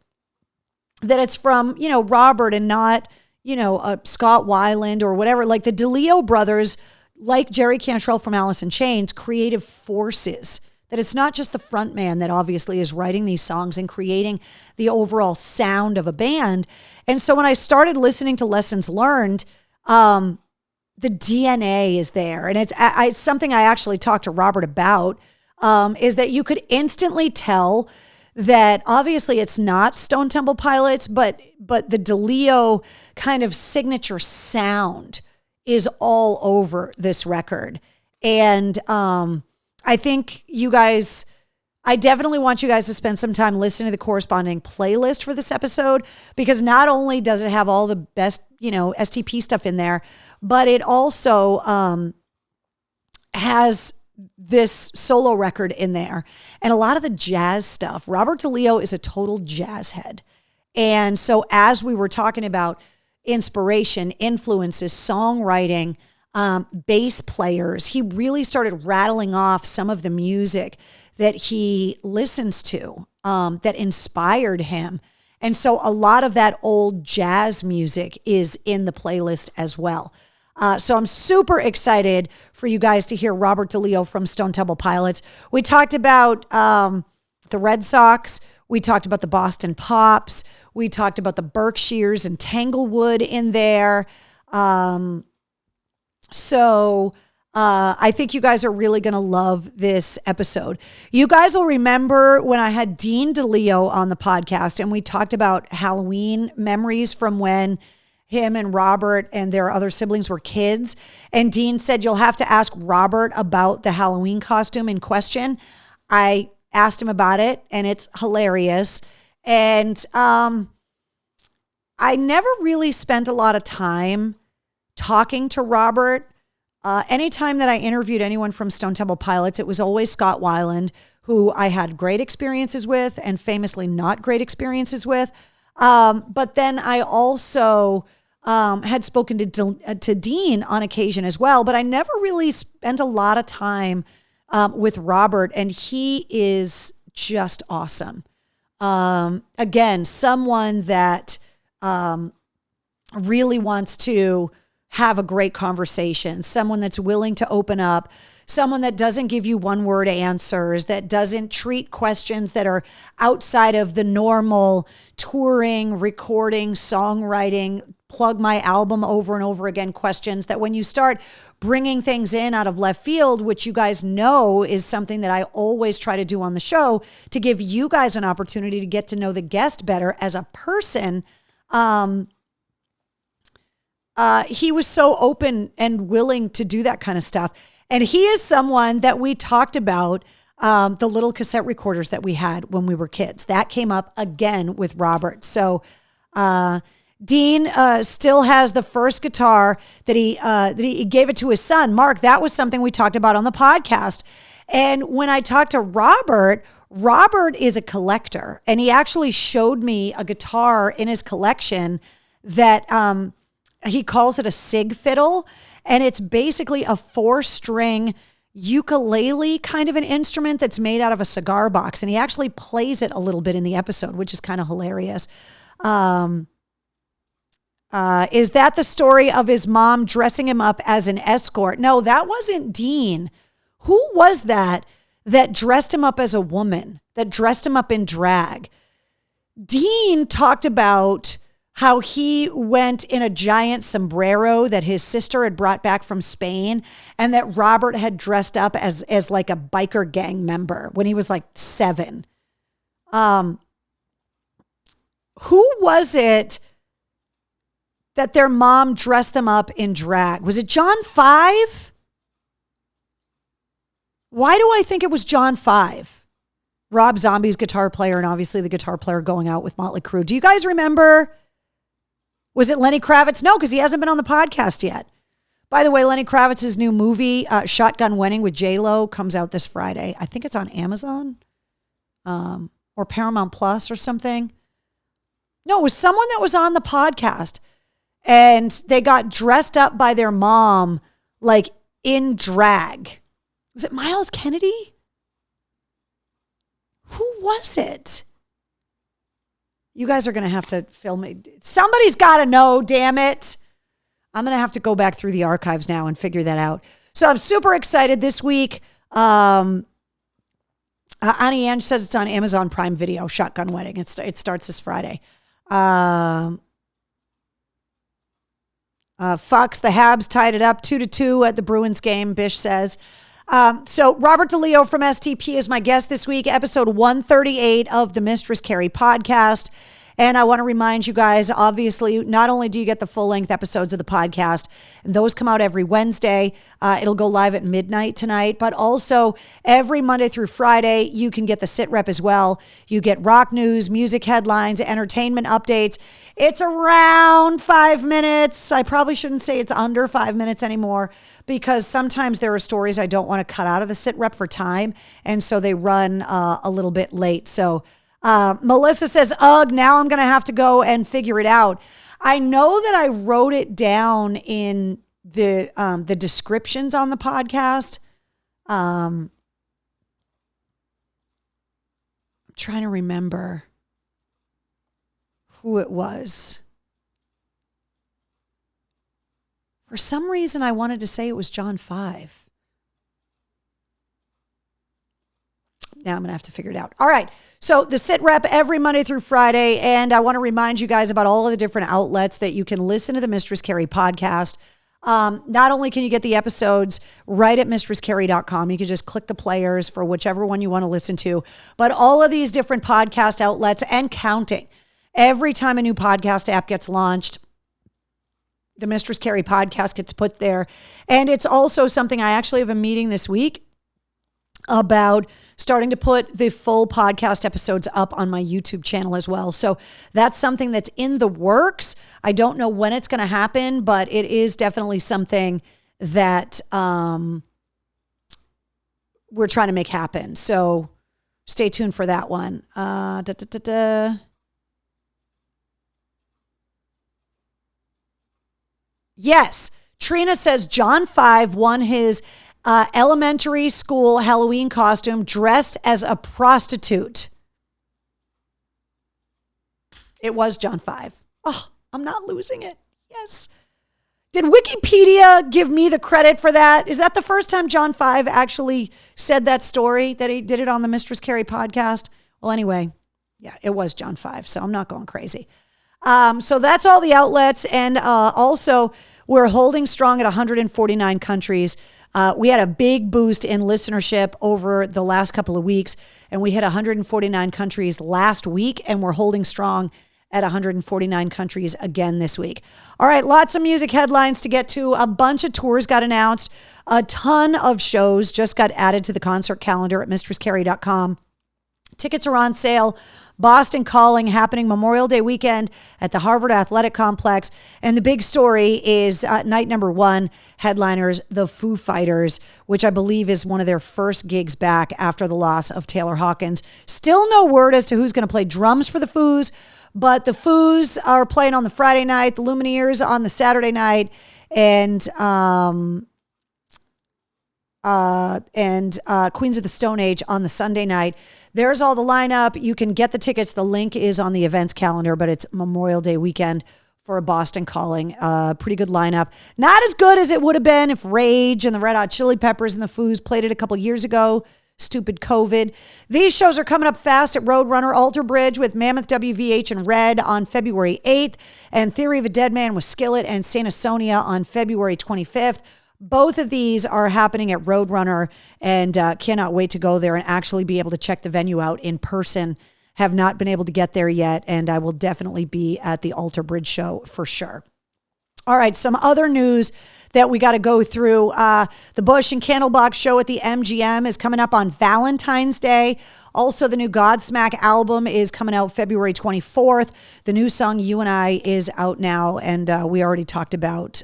that it's from, Robert and not, Scott Weiland or whatever, like the DeLeo brothers, like Jerry Cantrell from Alice in Chains, creative forces, that it's not just the front man that obviously is writing these songs and creating the overall sound of a band. And so when I started listening to Lessons Learned, the DNA is there. And it's something I actually talked to Robert about, is that you could instantly tell that obviously it's not Stone Temple Pilots, but the DeLeo kind of signature sound is all over this record. And I think I definitely want you guys to spend some time listening to the corresponding playlist for this episode, because not only does it have all the best, STP stuff in there, but it also has this solo record in there and a lot of the jazz stuff. Robert DeLeo is a total jazz head. And so as we were talking about inspiration, influences, songwriting, bass players, he really started rattling off some of the music that he listens to, that inspired him. And so a lot of that old jazz music is in the playlist as well. So I'm super excited for you guys to hear Robert DeLeo from Stone Temple Pilots. We talked about the Red Sox. We talked about the Boston Pops. We talked about the Berkshires and Tanglewood in there. So I think you guys are really going to love this episode. You guys will remember when I had Dean DeLeo on the podcast and we talked about Halloween memories from when him and Robert and their other siblings were kids. And Dean said, you'll have to ask Robert about the Halloween costume in question. I asked him about it and it's hilarious. And I never really spent a lot of time talking to Robert. Anytime that I interviewed anyone from Stone Temple Pilots, it was always Scott Weiland, who I had great experiences with and famously not great experiences with. But then I also had spoken to Dean on occasion as well, but I never really spent a lot of time with Robert, and he is just awesome. Again, someone that really wants to have a great conversation, someone that's willing to open up, someone that doesn't give you one word answers, that doesn't treat questions that are outside of the normal touring, recording, songwriting, plug my album over and over again questions, that when you start bringing things in out of left field, which you guys know is something that I always try to do on the show to give you guys an opportunity to get to know the guest better as a person. He was so open and willing to do that kind of stuff. And he is someone that we talked about, the little cassette recorders that we had when we were kids. That came up again with Robert. So Dean still has the first guitar that he gave it to his son, Mark. That was something we talked about on the podcast. And when I talked to Robert, Robert is a collector. And he actually showed me a guitar in his collection that he calls it a sig fiddle. And it's basically a 4-string ukulele kind of an instrument that's made out of a cigar box. And he actually plays it a little bit in the episode, which is kind of hilarious. Is that the story of his mom dressing him up as an escort? No, that wasn't Dean. Who was that dressed him up as a woman, that dressed him up in drag? Dean talked about how he went in a giant sombrero that his sister had brought back from Spain, and that Robert had dressed up as like a biker gang member when he was like 7. Who was it that their mom dressed them up in drag? Was it John 5? Why do I think it was John 5? Rob Zombie's guitar player, and obviously the guitar player going out with Motley Crue. Do you guys remember? Was it Lenny Kravitz? No, because he hasn't been on the podcast yet. By the way, Lenny Kravitz's new movie, Shotgun Wedding with J-Lo, comes out this Friday. I think it's on Amazon or Paramount Plus or something. No, it was someone that was on the podcast, and they got dressed up by their mom, like in drag. Was it Miles Kennedy? Who was it? You guys are going to have to film it. Somebody's got to know, damn it. I'm going to have to go back through the archives now and figure that out. So I'm super excited this week. Annie Ange says it's on Amazon Prime Video, Shotgun Wedding. It starts this Friday. Fox, the Habs tied it up 2-2 at the Bruins game, Bish says. So Robert DeLeo from STP is my guest this week, episode 138 of the Mistress Carrie podcast. And I want to remind you guys, obviously, not only do you get the full-length episodes of the podcast, and those come out every Wednesday. It'll go live at midnight tonight. But also, every Monday through Friday, you can get the sit rep as well. You get rock news, music headlines, entertainment updates. It's around 5 minutes. I probably shouldn't say it's under 5 minutes anymore, because sometimes there are stories I don't want to cut out of the sit rep for time. And so they run a little bit late. So Melissa says, ugh, now I'm going to have to go and figure it out. I know that I wrote it down in the descriptions on the podcast. I'm trying to remember who it was. For some reason, I wanted to say it was John 5. Now I'm going to have to figure it out. All right. So the sit rep every Monday through Friday. And I want to remind you guys about all of the different outlets that you can listen to the Mistress Carrie podcast. Not only can you get the episodes right at mistresscarrie.com, you can just click the players for whichever one you want to listen to, but all of these different podcast outlets and counting. Every time a new podcast app gets launched, the Mistress Carrie podcast gets put there. And it's also something, I actually have a meeting this week about starting to put the full podcast episodes up on my YouTube channel as well. So that's something that's in the works. I don't know when it's going to happen, but it is definitely something that we're trying to make happen. So stay tuned for that one. Yes, Trina says John 5 won his elementary school Halloween costume dressed as a prostitute. It was John 5. Oh, I'm not losing it. Yes. Did Wikipedia give me the credit for that? Is that the first time John 5 actually said that story, that he did it on the Mistress Carrie podcast? Well, anyway, yeah, it was John 5, so I'm not going crazy. So that's all the outlets. And also, we're holding strong at 149 countries. We had a big boost in listenership over the last couple of weeks, and we hit 149 countries last week, and we're holding strong at 149 countries again this week. All right, lots of music headlines to get to. A bunch of tours got announced. A ton of shows just got added to the concert calendar at mistresscarrie.com. Tickets are on sale. Boston Calling happening Memorial Day weekend at the Harvard Athletic Complex. And the big story is night number one, headliners, the Foo Fighters, which I believe is one of their first gigs back after the loss of Taylor Hawkins. Still no word as to who's going to play drums for the Foos, but the Foos are playing on the Friday night, the Lumineers on the Saturday night, and Queens of the Stone Age on the Sunday night. There's all the lineup. You can get the tickets. The link is on the events calendar, but it's Memorial Day weekend for a Boston Calling. Pretty good lineup. Not as good as it would have been if Rage and the Red Hot Chili Peppers and the Foos played it a couple years ago. Stupid COVID. These shows are coming up fast at Roadrunner, Alter Bridge with Mammoth WVH and Red on February 8th, and Theory of a Dead Man with Skillet and Saint Asonia on February 25th. Both of these are happening at Roadrunner, and cannot wait to go there and actually be able to check the venue out in person. Have not been able to get there yet, and I will definitely be at the Alter Bridge show for sure. All right, some other news that we got to go through. The Bush and Candlebox show at the MGM is coming up on Valentine's Day. Also, the new Godsmack album is coming out February 24th. The new song You and I is out now, and we already talked about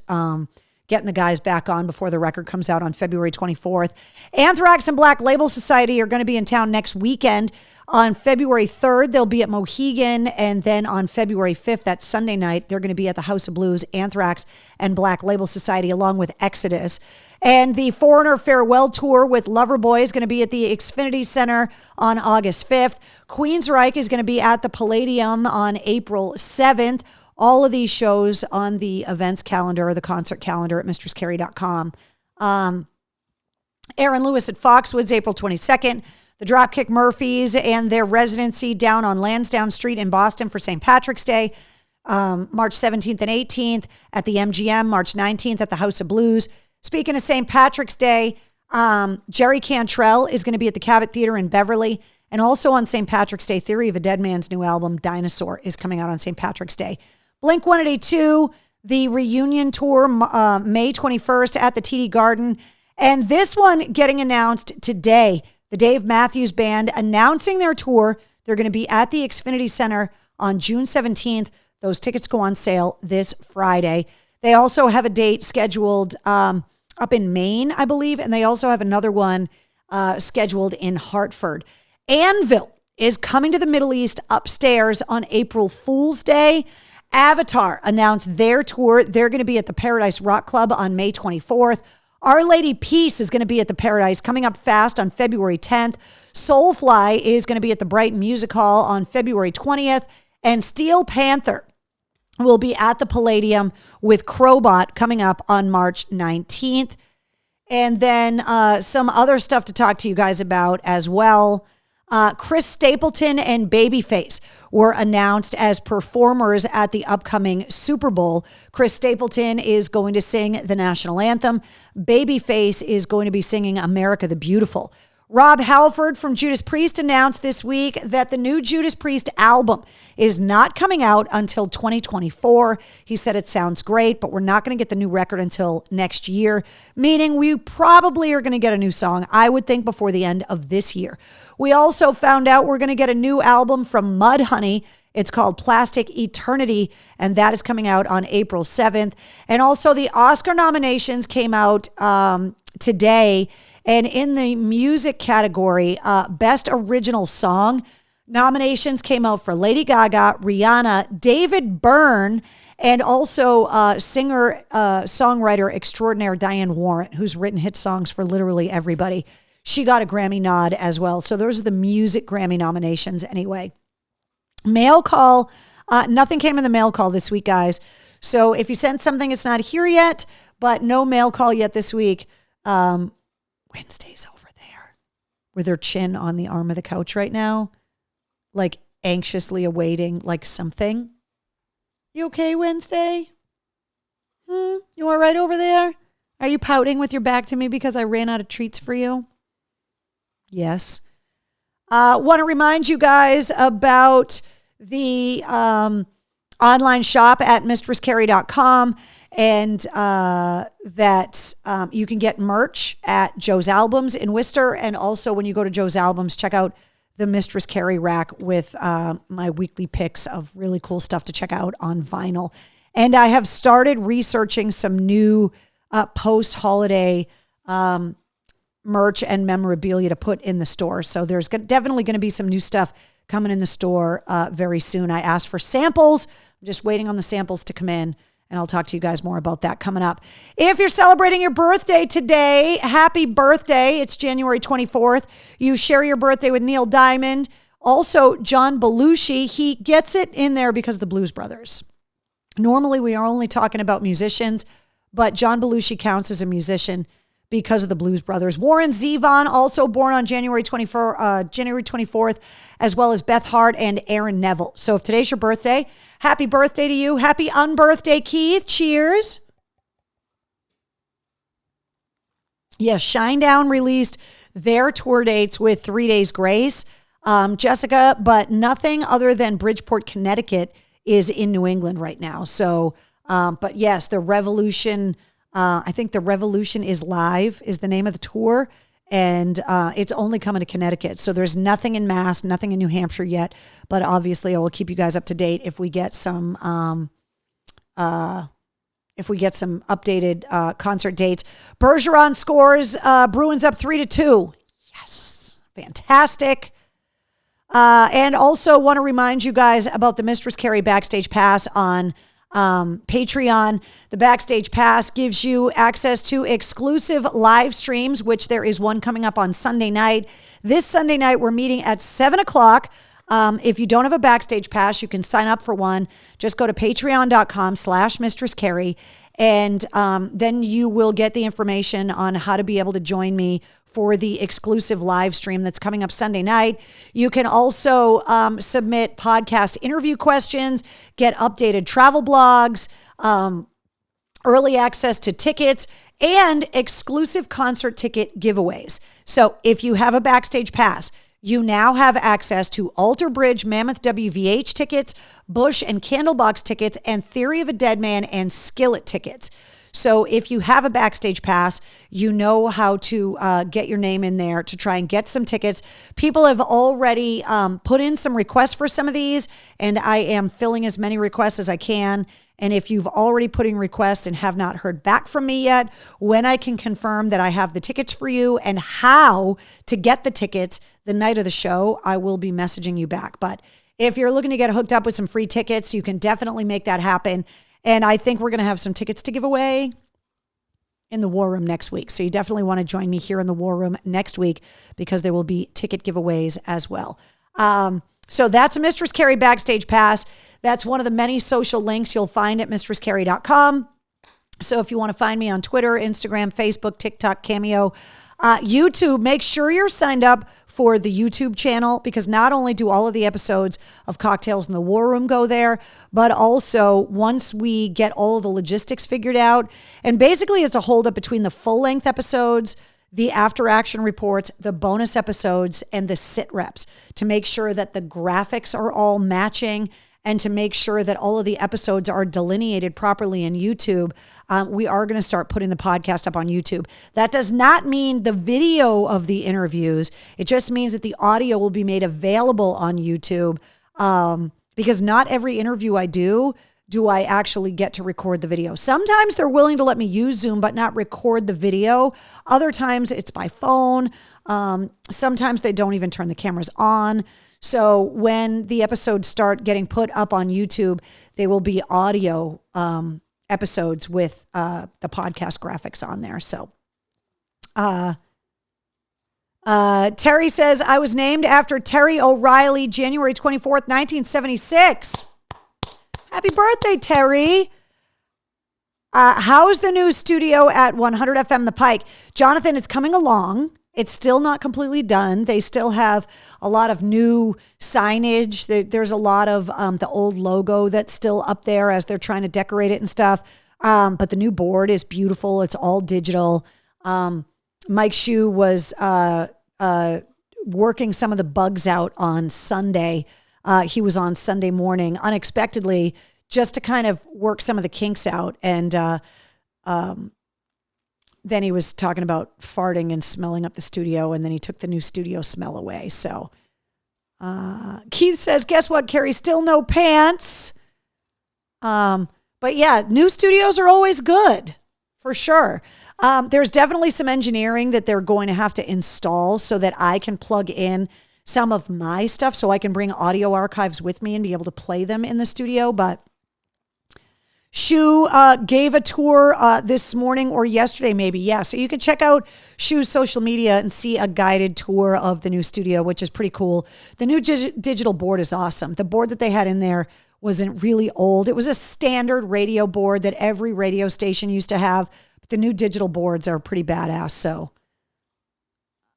getting the guys back on before the record comes out on February 24th. Anthrax and Black Label Society are going to be in town next weekend. On February 3rd, they'll be at Mohegan. And then on February 5th, that Sunday night, they're going to be at the House of Blues, Anthrax and Black Label Society, along with Exodus. And the Foreigner Farewell Tour with Loverboy is going to be at the Xfinity Center on August 5th. Queensryche is going to be at the Palladium on April 7th. All of these shows on the events calendar or the concert calendar at mistresscarrie.com. Aaron Lewis at Foxwoods, April 22nd. The Dropkick Murphys and their residency down on Lansdowne Street in Boston for St. Patrick's Day. March 17th and 18th at the MGM. March 19th at the House of Blues. Speaking of St. Patrick's Day, Jerry Cantrell is going to be at the Cabot Theater in Beverly. And also on St. Patrick's Day, Theory of a Dead Man's new album, Dinosaur, is coming out on St. Patrick's Day. Blink-182, the reunion tour, May 21st at the TD Garden. And this one getting announced today, the Dave Matthews Band announcing their tour. They're going to be at the Xfinity Center on June 17th. Those tickets go on sale this Friday. They also have a date scheduled up in Maine, I believe, and they also have another one scheduled in Hartford. Anvil is coming to the Middle East upstairs on April Fool's Day. Avatar announced their tour. They're going to be at the Paradise Rock Club on May 24th. Our Lady Peace is going to be at the Paradise coming up fast on February 10th. Soulfly is going to be at the Brighton Music Hall on February 20th. And Steel Panther will be at the Palladium with Crowbot coming up on March 19th. And then some other stuff to talk to you guys about as well. Chris Stapleton and Babyface were announced as performers at the upcoming Super Bowl. Chris Stapleton is going to sing the national anthem. Babyface is going to be singing America the Beautiful. Rob Halford from Judas Priest announced this week that the new Judas Priest album is not coming out until 2024. He said it sounds great, but we're not going to get the new record until next year, meaning we probably are going to get a new song, I would think, before the end of this year. We also found out we're going to get a new album from Mudhoney. It's called Plastic Eternity, and that is coming out on April 7th. And also the Oscar nominations came out today. And in the music category, Best Original Song, nominations came out for Lady Gaga, Rihanna, David Byrne, and also singer-songwriter extraordinaire Diane Warren, who's written hit songs for literally everybody. She got a Grammy nod as well. So those are the music Grammy nominations anyway. Mail call, nothing came in the mail call this week, guys. So if you sent something, it's not here yet, but no mail call yet this week. Wednesday's over there with her chin on the arm of the couch right now, like anxiously awaiting like something. You okay, Wednesday? You all right over there? Are you pouting with your back to me because I ran out of treats for you? Yes. Want to remind you guys about the online shop at mistresscarrie.com. And that you can get merch at Joe's Albums in Worcester. And also when you go to Joe's Albums, check out the Mistress Carrie rack with my weekly picks of really cool stuff to check out on vinyl. And I have started researching some new post-holiday merch and memorabilia to put in the store. So there's definitely going to be some new stuff coming in the store very soon. I asked for samples. I'm just waiting on the samples to come in. And I'll talk to you guys more about that coming up. If you're celebrating your birthday today, happy birthday. It's January 24th. You share your birthday with Neil Diamond. Also, John Belushi. He gets it in there because of the Blues Brothers. Normally, we are only talking about musicians, but John Belushi counts as a musician because of the Blues Brothers. Warren Zevon, also born on January 24th, as well as Beth Hart and Aaron Neville. So if today's your birthday, happy birthday to you. Happy unbirthday, Keith. Cheers. Yes, Shinedown released their tour dates with 3 Days Grace, Jessica, but nothing other than Bridgeport, Connecticut is in New England right now. So, but yes, the Revolution, I think the Revolution is Live is the name of the tour. And it's only coming to Connecticut. So there's nothing in Mass, nothing in New Hampshire yet. But obviously I will keep you guys up to date if we get some if we get some updated concert dates. Bergeron scores. Bruins up 3-2. Yes. Fantastic. And also want to remind you guys about the Mistress Carrie Backstage Pass on Patreon. The Backstage Pass gives you access to exclusive live streams, which there is one coming up on Sunday night. This Sunday night, we're meeting at 7 o'clock. If you don't have a Backstage Pass, you can sign up for one. Just go to patreon.com/Mistress Carrie, and then you will get the information on how to be able to join me for the exclusive live stream that's coming up Sunday night. You can also submit podcast interview questions, get updated travel blogs, early access to tickets, and exclusive concert ticket giveaways. So if you have a Backstage Pass, you now have access to Alter Bridge, Mammoth WVH tickets, Bush and Candlebox tickets, and Theory of a Deadman and Skillet tickets. So if you have a Backstage Pass, you know how to get your name in there to try and get some tickets. People have already put in some requests for some of these, and I am filling as many requests as I can. And if you've already put in requests and have not heard back from me yet, when I can confirm that I have the tickets for you and how to get the tickets the night of the show, I will be messaging you back. But if you're looking to get hooked up with some free tickets, you can definitely make that happen. And I think we're going to have some tickets to give away in the War Room next week. So you definitely want to join me here in the War Room next week because there will be ticket giveaways as well. So that's a Mistress Carrie Backstage Pass. That's one of the many social links you'll find at mistresscarrie.com. So if you want to find me on Twitter, Instagram, Facebook, TikTok, Cameo, YouTube, make sure you're signed up for the YouTube channel, because not only do all of the episodes of Cocktails in the War Room go there, but also once we get all of the logistics figured out, and basically it's a holdup between the full length episodes, the after action reports, the bonus episodes, and the sit reps to make sure that the graphics are all matching and to make sure that all of the episodes are delineated properly in YouTube. We are going to start putting the podcast up on YouTube. That does not mean the video of the interviews. It just means that the audio will be made available on YouTube, because not every interview I do I actually get to record the video. Sometimes they're willing to let me use Zoom, but not record the video. Other times it's by phone. Sometimes they don't even turn the cameras on. So when the episodes start getting put up on YouTube, they will be audio episodes with the podcast graphics on there. So Terry says, I was named after Terry O'Reilly, January 24th, 1976. Happy birthday, Terry. How's the new studio at 100 FM The Pike? Jonathan, it's coming along. It's still not completely done. They still have a lot of new signage. There's a lot of the old logo that's still up there as they're trying to decorate it and stuff. But the new board is beautiful. It's all digital. Mike Shue was working some of the bugs out on Sunday. He was on Sunday morning unexpectedly just to kind of work some of the kinks out. And then he was talking about farting and smelling up the studio, and then he took the new studio smell away. So Keith says, guess what, Carrie? Still no pants. But yeah, new studios are always good, for sure. There's definitely some engineering that they're going to have to install so that I can plug in some of my stuff so I can bring audio archives with me and be able to play them in the studio. But Shue gave a tour this morning or yesterday, maybe. Yeah, so you can check out Shue's social media and see a guided tour of the new studio, which is pretty cool. The new digital board is awesome. The board that they had in there wasn't really old. It was a standard radio board that every radio station used to have. But the new digital boards are pretty badass. So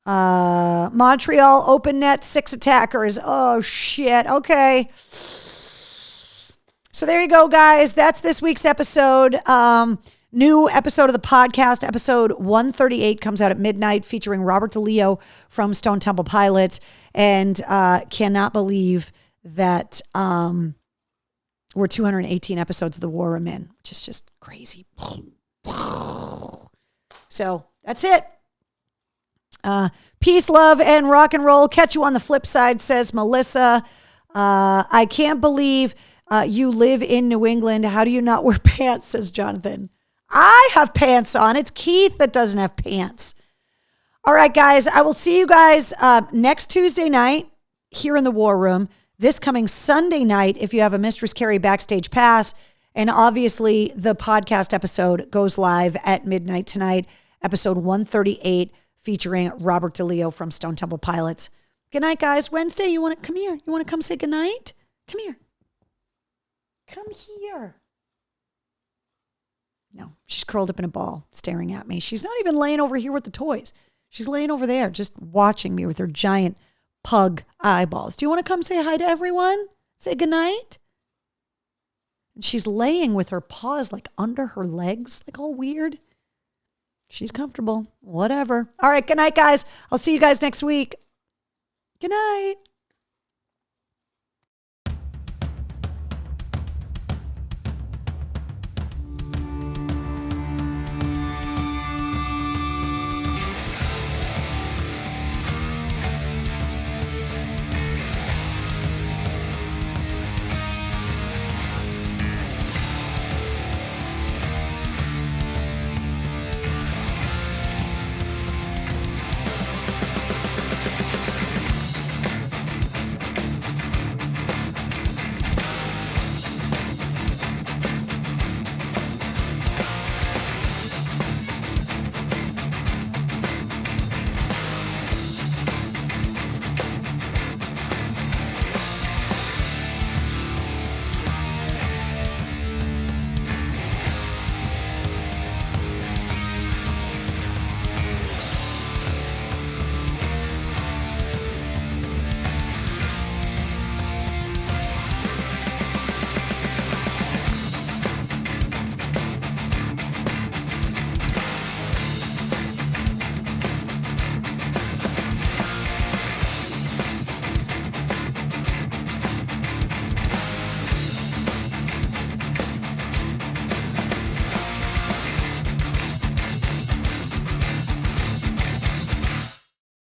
Montreal Open Net 6 attackers. Oh, shit. Okay. So there you go, guys. That's this week's episode. New episode of the podcast, episode 138, comes out at midnight, featuring Robert DeLeo from Stone Temple Pilots. And cannot believe that we're 218 episodes of the War Room in, which is just crazy. So that's it. Peace, love, and rock and roll. Catch you on the flip side, says Melissa. I can't believe you live in New England. How do you not wear pants, says Jonathan. I have pants on. It's Keith that doesn't have pants. All right, guys. I will see you guys next Tuesday night here in the War Room. This coming Sunday night, if you have a Mistress Carrie Backstage Pass. And obviously, the podcast episode goes live at midnight tonight, episode 138, featuring Robert DeLeo from Stone Temple Pilots. Good night, guys. Wednesday, you want to come here? You want to come say goodnight? Come here. Come here. No, she's curled up in a ball, staring at me. She's not even laying over here with the toys. She's laying over there, just watching me with her giant pug eyeballs. Do you want to come say hi to everyone? Say goodnight? And she's laying with her paws like under her legs, like all weird. She's comfortable. Whatever. All right, good night, guys. I'll see you guys next week. Good night.